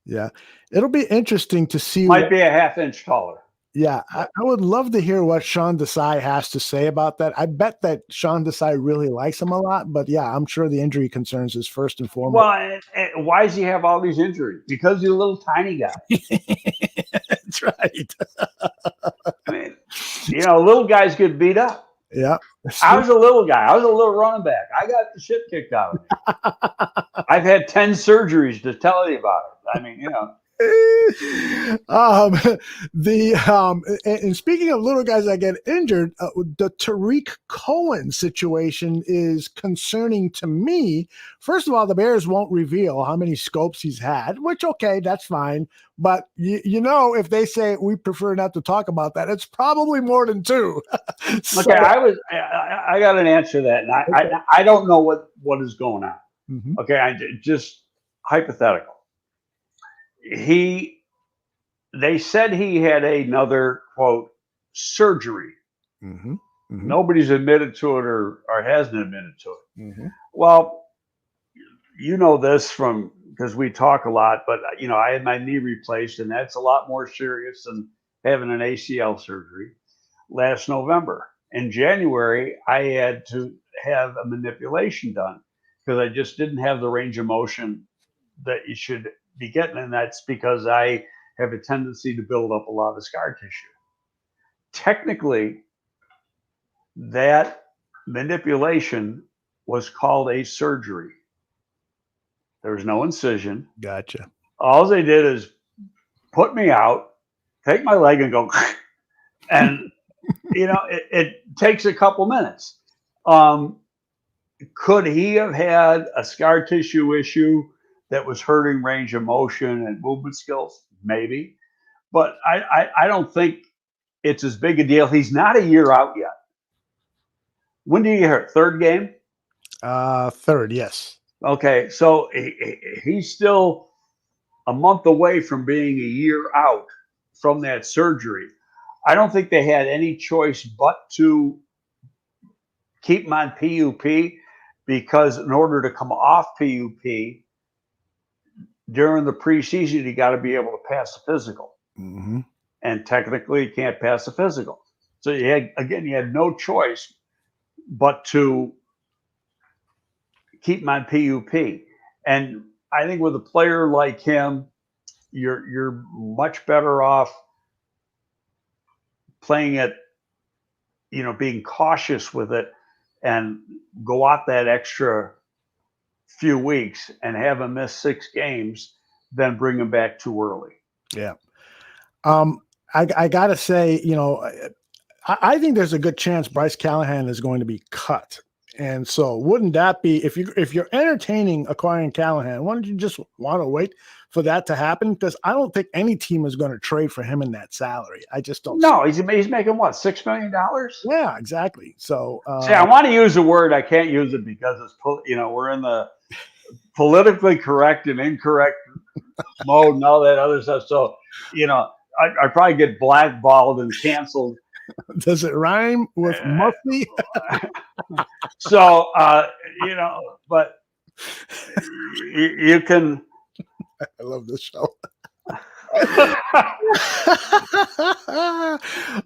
Yeah. It'll be interesting to see. Might be a half-inch taller. Yeah, I would love to hear what Sean Desai has to say about that. I bet that Sean Desai really likes him a lot, but yeah, I'm sure the injury concerns is first and foremost. Well, and why does he have all these injuries? Because he's a little tiny guy. That's right. I mean, little guys get beat up. Yeah. I was a little guy. I was a little running back. I got the shit kicked out of me. I've had 10 surgeries to tell you about it. I mean, and speaking of little guys that get injured, the Tariq Cohen situation is concerning to me. First of all, the Bears won't reveal how many scopes he's had, which, okay, that's fine. But if they say we prefer not to talk about that, it's probably more than 2. Okay, I got an answer to that, and I don't know what is going on. Mm-hmm. Okay, just hypothetical. They said he had another, quote, surgery. Mm-hmm. Mm-hmm. Nobody's admitted to it or hasn't admitted to it. Mm-hmm. Well, this because we talk a lot, but I had my knee replaced, and that's a lot more serious than having an ACL surgery. Last November. In January, I had to have a manipulation done because I just didn't have the range of motion that you should be getting, and that's because I have a tendency to build up a lot of scar tissue. Technically, that manipulation was called a surgery. There was no incision. Gotcha. All they did is put me out, take my leg and go, and it takes a couple minutes. Could he have had a scar tissue issue that was hurting range of motion and movement skills? Maybe. But I don't think it's as big a deal. He's not a year out yet. When did you hurt? Third game? Third, yes. Okay, so he's still a month away from being a year out from that surgery. I don't think they had any choice but to keep him on PUP because in order to come off PUP during the preseason, you got to be able to pass the physical. Mm-hmm. And technically, you can't pass the physical. So you had no choice but to keep him on PUP. And I think with a player like him, you're much better off playing it, being cautious with it and go out that extra few weeks and have him miss 6 games than bring him back too early. Yeah. I got to say, I think there's a good chance Bryce Callahan is going to be cut. And so wouldn't that be, if you're entertaining acquiring Callahan, why don't you just want to wait for that to happen? Because I don't think any team is going to trade for him in that salary. I just don't. No, he's making what, $6 million? Yeah, exactly. So see, I want to use a word. I can't use it because it's, we're in the politically correct and incorrect mode and all that other stuff. So, I probably get blackballed and canceled. Does it rhyme with Muffy? So, but you can. I love this show.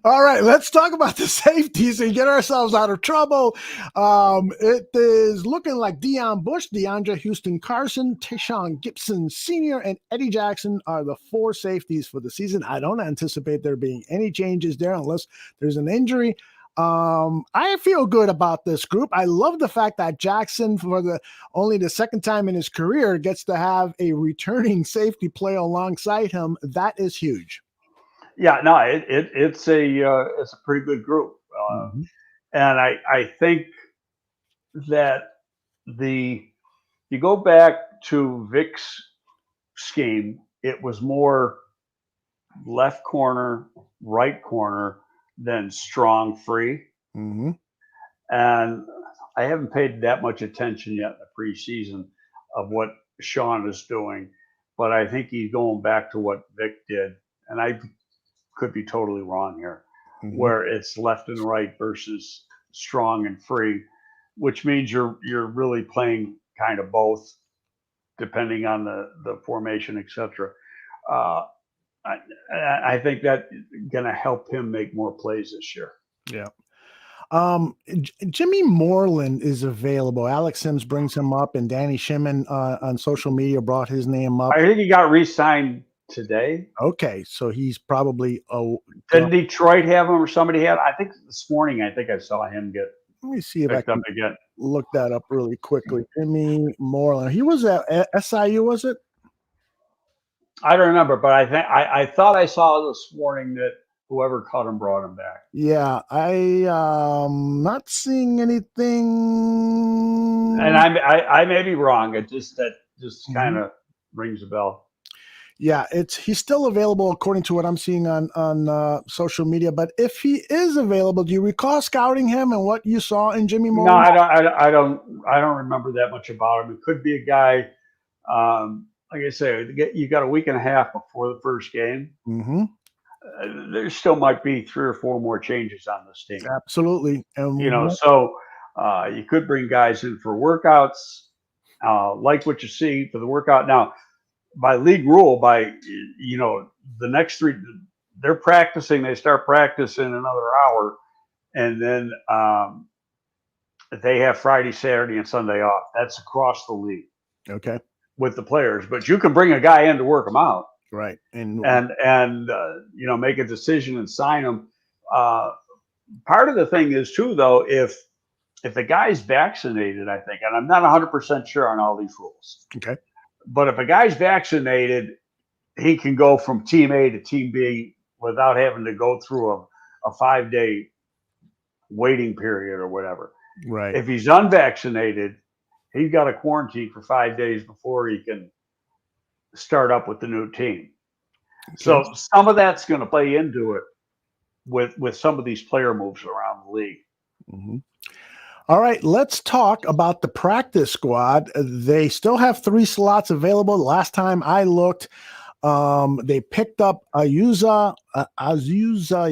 All right, let's talk about the safeties and get ourselves out of trouble. It is looking like Deion Bush, DeAndre Houston Carson, Tayshaun Gibson Sr., and Eddie Jackson are the 4 safeties for the season. I don't anticipate there being any changes there unless there's an injury. I feel good about this group. I love the fact that Jackson, for only the second time in his career, gets to have a returning safety play alongside him. That is huge. Yeah, no, it's a pretty good group, Mm-hmm. and I think that you go back to Vic's scheme, it was more left corner, right corner than strong free. Mm-hmm. And I haven't paid that much attention yet in the preseason of what Sean is doing, but I think he's going back to what Vic did. And I could be totally wrong here, Mm-hmm. where it's left and right versus strong and free, which means you're really playing kind of both depending on the formation, etc. I think that's going to help him make more plays this year. Yeah. Jimmy Moreland is available. Alex Sims brings him up, and Danny Shimon on social media brought his name up. I think he got re-signed today. Okay, so he's probably Didn't Detroit have him or somebody had? I think this morning. I think I saw him get. Let me see if I picked can up again. look that up really quickly. Jimmy Moreland. He was at SIU, was it? I don't remember, but I thought I saw this morning that whoever caught him brought him back. Yeah, I not seeing anything. And I may be wrong. It just kind of rings a bell. Yeah, he's still available according to what I'm seeing on social media. But if he is available, do you recall scouting him and what you saw in Jimmy Moreland? No, I don't remember that much about him. It could be a guy. Like I say, you got a week and a half before the first game. Mm-hmm. There still might be 3 or 4 more changes on this team. Absolutely. And So you could bring guys in for workouts, like what you see for the workout. Now, by league rule, the next 3, they're practicing. They start practice in another hour, and then they have Friday, Saturday, and Sunday off. That's across the league. Okay. With the players, but you can bring a guy in to work them out, right? And make a decision and sign them. Part of the thing is too, though, if the guy's vaccinated, I think, and I'm not 100% sure on all these rules. Okay. But if a guy's vaccinated, he can go from team A to team B without having to go through a 5-day waiting period or whatever. Right. If he's unvaccinated, he's got to quarantine for 5 days before he can start up with the new team. Okay. So some of that's going to play into it with some of these player moves around the league. Mm-hmm. All right, let's talk about the practice squad. They still have 3 slots available. Last time I looked, they picked up Azusa.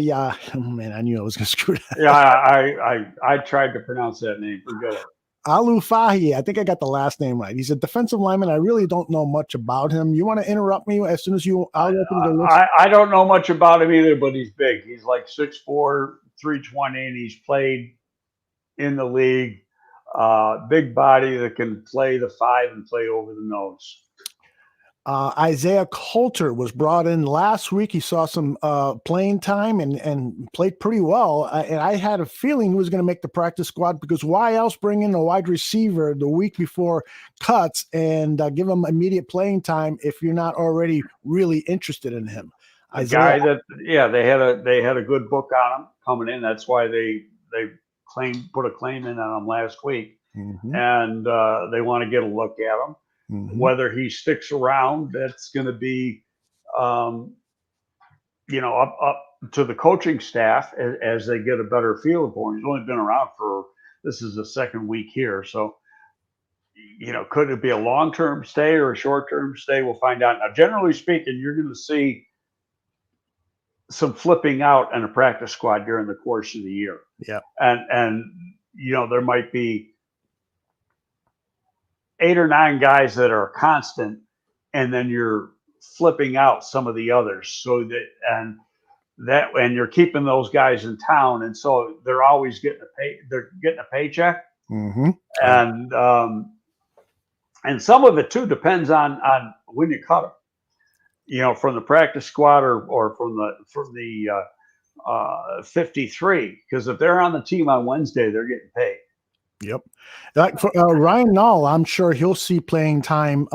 Yeah, oh, man, I knew I was going to screw that. Yeah, I tried to pronounce that name. Forget it. Alufahi, I think I got the last name right. He's a defensive lineman. I really don't know much about him. You want to interrupt me as soon as I'll open the list? I don't know much about him either, but he's big. He's like 6'4", 320, and he's played in the league. Big body that can play the 5 and play over the nose. Isaiah Coulter was brought in last week. He saw some playing time and played pretty well. And I had a feeling he was going to make the practice squad, because why else bring in a wide receiver the week before cuts and give him immediate playing time if you're not already really interested in him? Isaiah, guy that they had a good book on him coming in. That's why they put a claim in on him last week, and they want to get a look at him. Mm-hmm. Whether he sticks around, that's going to be, up to the coaching staff as they get a better feel for him. He's only been around this is the 2nd week here. So, could it be a long-term stay or a short-term stay? We'll find out. Now, generally speaking, you're going to see some flipping out in a practice squad during the course of the year. Yeah. And there might be 8 or 9 guys that are constant, and then you're flipping out some of the others, and you're keeping those guys in town, and so they're always getting a paycheck. Mm-hmm. And some of it too depends on when you cut them, from the practice squad or from the 53, because if they're on the team on Wednesday, they're getting paid. Yep. For Ryan Nall, I'm sure he'll see playing time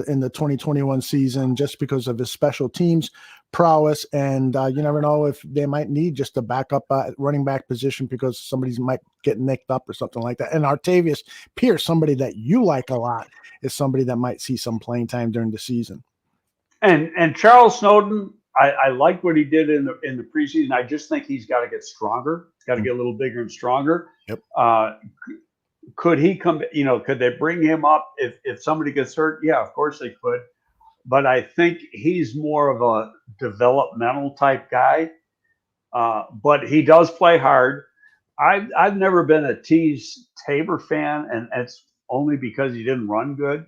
in the 2021 season just because of his special teams prowess. And you never know if they might need just a backup running back position because somebody might get nicked up or something like that. And Artavius Pierce, somebody that you like a lot, is somebody that might see some playing time during the season. And Charles Snowden, I like what he did in the preseason. I just think he's got to get stronger. He's got to get a little bigger and stronger. Yep. Could he come? Could they bring him up if somebody gets hurt? Yeah, of course they could. But I think he's more of a developmental type guy. But he does play hard. I've never been a Tease Tabor fan, and it's only because he didn't run good.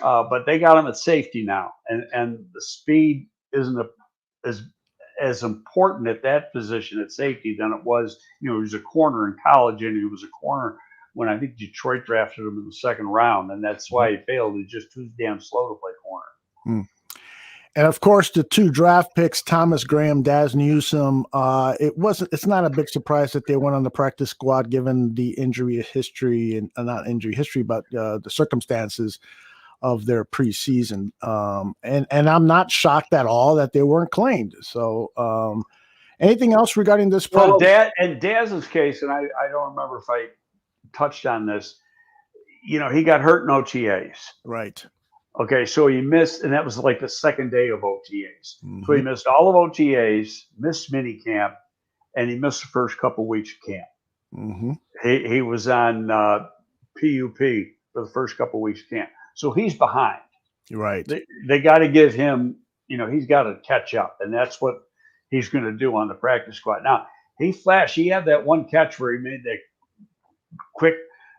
But they got him at safety now, and the speed isn't as important at that position at safety than it was. He was a corner in college, and he was a corner when I think Detroit drafted him in the second round, and that's why he failed. He's just too damn slow to play corner. Mm. And of course, the 2 draft picks, Thomas Graham, Daz Newsome. It's not a big surprise that they went on the practice squad given the injury history and not injury history, but the circumstances of their preseason. And I'm not shocked at all that they weren't claimed. So, anything else regarding this? Well, Daz's case, and I don't remember if I touched on this. He got hurt in OTAs. Right. Okay, so he missed, and that was like the second day of OTAs. Mm-hmm. So he missed all of OTAs, missed mini camp, and he missed the first couple weeks of camp. Mm-hmm. He was on PUP for the first couple weeks of camp. So he's behind. Right. They got to give him, he's got to catch up, and that's what he's going to do on the practice squad. Now, he had that one catch where he made that quick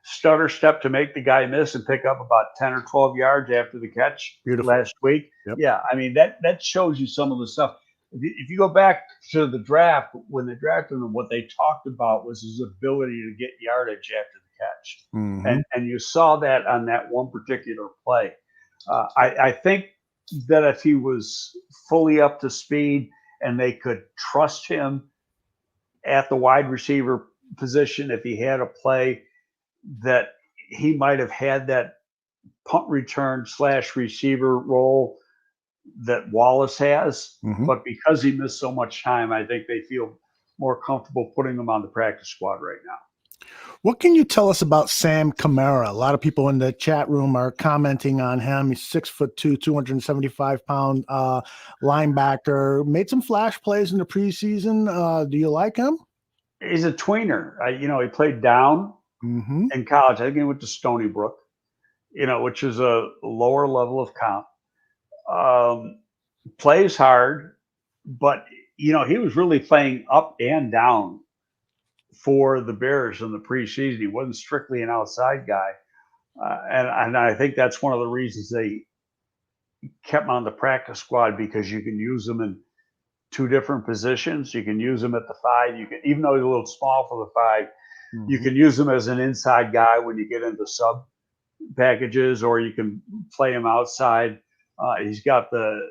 stutter step to make the guy miss and pick up about 10 or 12 yards after the catch. Beautiful. Last week. Yep. Yeah, I mean, that shows you some of the stuff. If you go back to the draft, when they drafted him, what they talked about was his ability to get yardage after the catch. Mm-hmm. And you saw that on that one particular play. I think that if he was fully up to speed and they could trust him at the wide receiver position, if he had a play that he might have had that punt return / receiver role that Wallace has. Mm-hmm. But because he missed so much time, I think they feel more comfortable putting him on the practice squad right now. What can you tell us about Sam Kamara? A lot of people in the chat room are commenting on him. He's 6'2", 275-pound linebacker. Made some flash plays in the preseason. Do you like him? He's a tweener. He played down mm-hmm. in college. I think he went to Stony Brook, which is a lower level of comp. Plays hard, but he was really playing up and down for the Bears in the preseason. He wasn't strictly an outside guy, and I think that's one of the reasons they kept him on the practice squad, because you can use him in 2 different positions. You can use him at the 5. You can, even though he's a little small for the 5, mm-hmm. you can use him as an inside guy when you get into sub packages, or you can play him outside. He's got the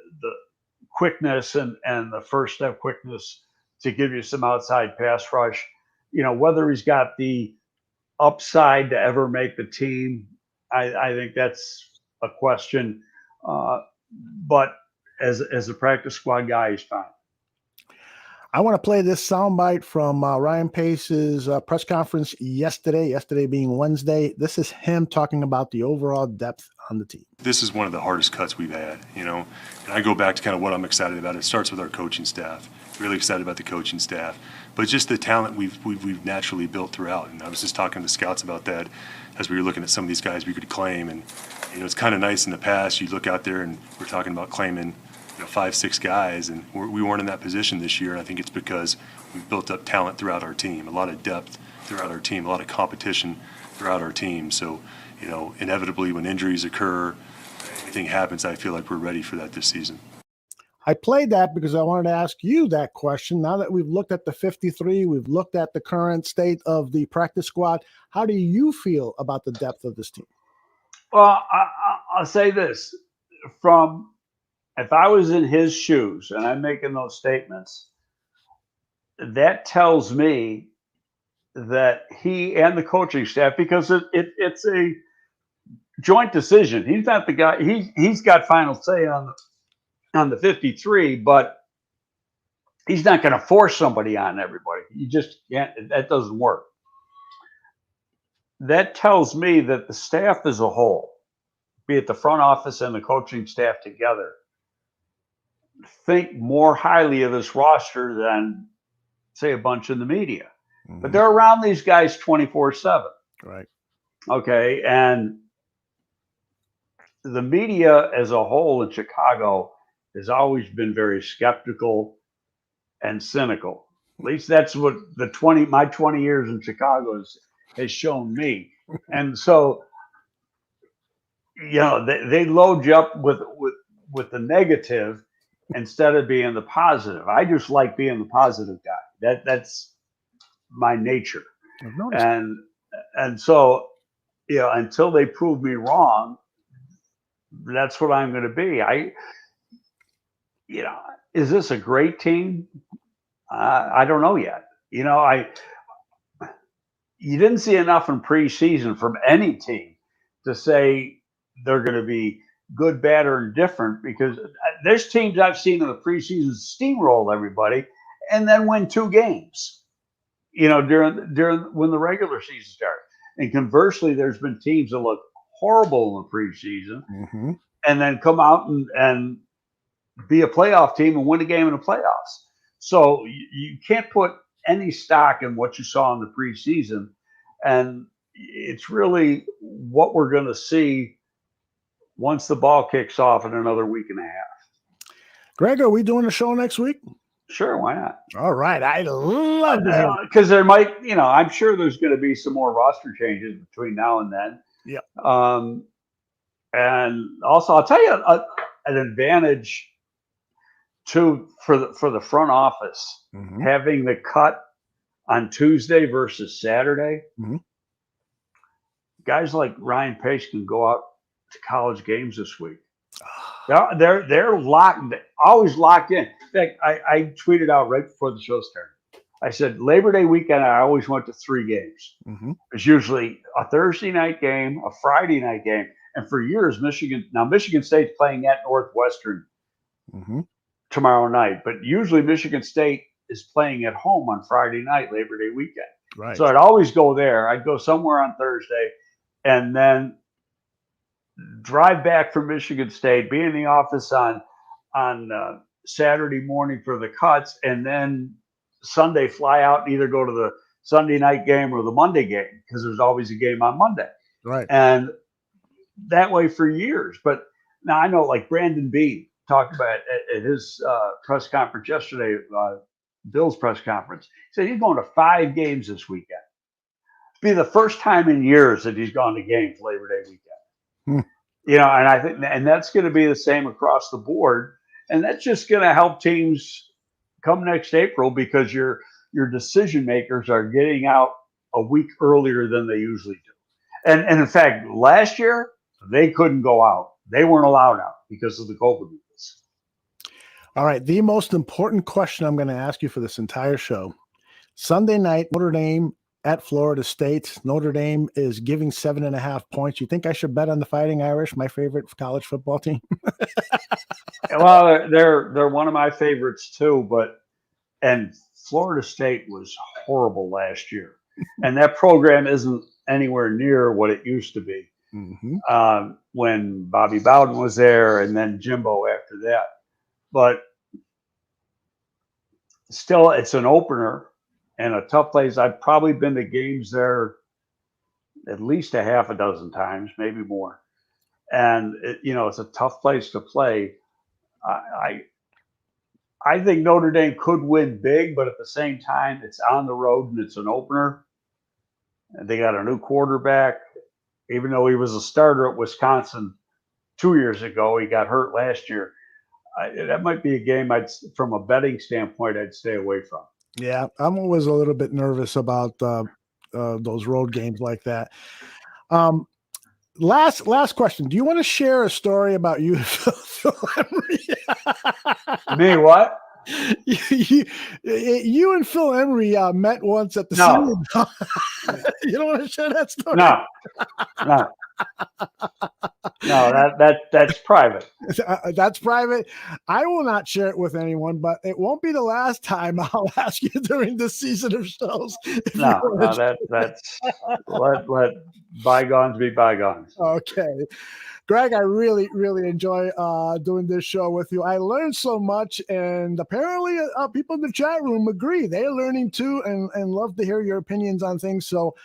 quickness and the first step quickness to give you some outside pass rush. Whether he's got the upside to ever make the team, I think that's a question. But as a practice squad guy, he's fine. I want to play this soundbite from Ryan Pace's press conference yesterday being Wednesday. This is him talking about the overall depth on the team. This is one of the hardest cuts we've had, and I go back to kind of what I'm excited about. It starts with our coaching staff. Really excited about the coaching staff, but just the talent we've naturally built throughout. And I was just talking to scouts about that as we were looking at some of these guys we could claim. And it's kind of nice in the past. You look out there and we're talking about claiming 5, 6 guys, and we weren't in that position this year. And I think it's because we've built up talent throughout our team, a lot of depth throughout our team, a lot of competition throughout our team. So, inevitably when injuries occur, anything happens, I feel like we're ready for that this season. I played that because I wanted to ask you that question. Now that we've looked at the 53, we've looked at the current state of the practice squad, how do you feel about the depth of this team? Well, I'll say this. If I was in his shoes and I'm making those statements, that tells me that he and the coaching staff, because it's a joint decision. He's not the guy. He's got final say on the 53, but he's not going to force somebody on everybody. You just can't. That doesn't work. That tells me that the staff as a whole, be it the front office and the coaching staff together, think more highly of this roster than, say, a bunch in the media. Mm-hmm. But they're around these guys 24/7. Right. Okay. And the media as a whole in Chicago has always been very skeptical and cynical. At least that's what my 20 years in Chicago has shown me. And so, they load you up with the negative instead of being the positive. I just like being the positive guy. That's my nature. I've noticed. And so, until they prove me wrong, that's what I'm going to be. Is this a great team? I don't know yet. You didn't see enough in preseason from any team to say they're going to be good, bad, or indifferent, because there's teams I've seen in the preseason steamroll everybody and then win 2 games, during when the regular season starts. And conversely, there's been teams that look horrible in the preseason and then come out and be a playoff team and win a game in the playoffs. So you can't put any stock in what you saw in the preseason. And it's really what we're going to see once the ball kicks off in another week and a half. Greg, are we doing a show next week? Sure, why not? All right. I love that. Because there might, I'm sure there's going to be some more roster changes between now and then. Yep. And also, I'll tell you an advantage too for the front office, having the cut on Tuesday versus Saturday. Guys like Ryan Pace can go out to college games this week. They're locked, always locked in. In fact, I tweeted out right before the show started. I said Labor Day weekend, I always went to 3 games. It's usually a Thursday night game, a Friday night game, and for years Michigan State's playing at Northwestern tomorrow night, but usually Michigan State is playing at home on Friday night, Labor Day weekend. Right. So I'd always go there. I'd go somewhere on Thursday, and then drive back from Michigan State, be in the office on Saturday morning for the cuts, and then Sunday fly out and either go to the Sunday night game or the Monday game, because there's always a game on Monday. Right. And that way for years. But now I know, like Brandon Beane talked about at his press conference yesterday, Bill's press conference. He said he's going to 5 games this weekend. It'll be the first time in years that he's gone to games Labor Day weekend. And I think, and that's going to be the same across the board, and that's just going to help teams come next April, because your decision makers are getting out a week earlier than they usually do. And in fact, last year they couldn't go out; they weren't allowed out because of the COVID rules. All right, the most important question I'm going to ask you for this entire show: Sunday night, Notre Dame at Florida State. Notre Dame is giving 7.5 points. You think I should bet on the Fighting Irish, my favorite college football team? Well, they're one of my favorites too, and Florida State was horrible last year, and that program isn't anywhere near what it used to be when Bobby Bowden was there, and then Jimbo after that. But still, it's an opener and a tough place. I've probably been to games there at least a half a dozen times, maybe more. And it's a tough place to play. I think Notre Dame could win big, but at the same time, it's on the road and it's an opener. And they got a new quarterback. Even though he was a starter at Wisconsin 2 years ago, he got hurt last year. That might be a game from a betting standpoint, I'd stay away from. Yeah, I'm always a little bit nervous about those road games like that. Last question. Do you want to share a story about you, Phil Emery? Me, what? You and Phil Emery met once at the Senior. You don't want to share that story? No. No, that's private. That's private. I will not share it with anyone, but it won't be the last time I'll ask you during this season of shows. No, that's let bygones be bygones. Okay. Greg, I really, really enjoy doing this show with you. I learned so much, and apparently people in the chat room agree. They're learning too, and love to hear your opinions on things. So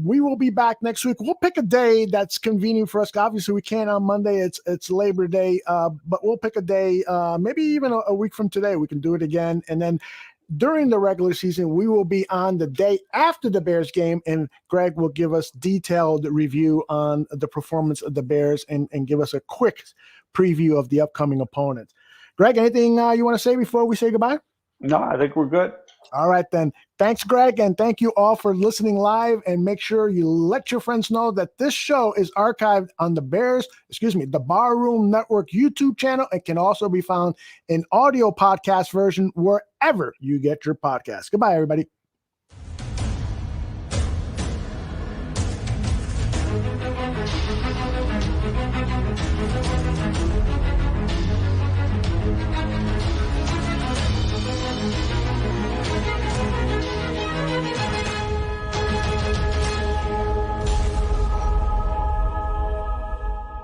we will be back next week. We'll pick a day that's convenient for us. Obviously, we can't on Monday. It's Labor Day, but we'll pick a day, maybe even a week from today. We can do it again. And then during the regular season. We will be on the day after the Bears game, and Greg will give us detailed review on the performance of the Bears and give us a quick preview of the upcoming opponents. Greg, anything you want to say before we say goodbye? No, I think we're good. All right, then. Thanks, Greg, and thank you all for listening live. And make sure you let your friends know that this show is archived on the Barroom Network YouTube channel. It can also be found in audio podcast version wherever you get your podcasts. Goodbye, everybody.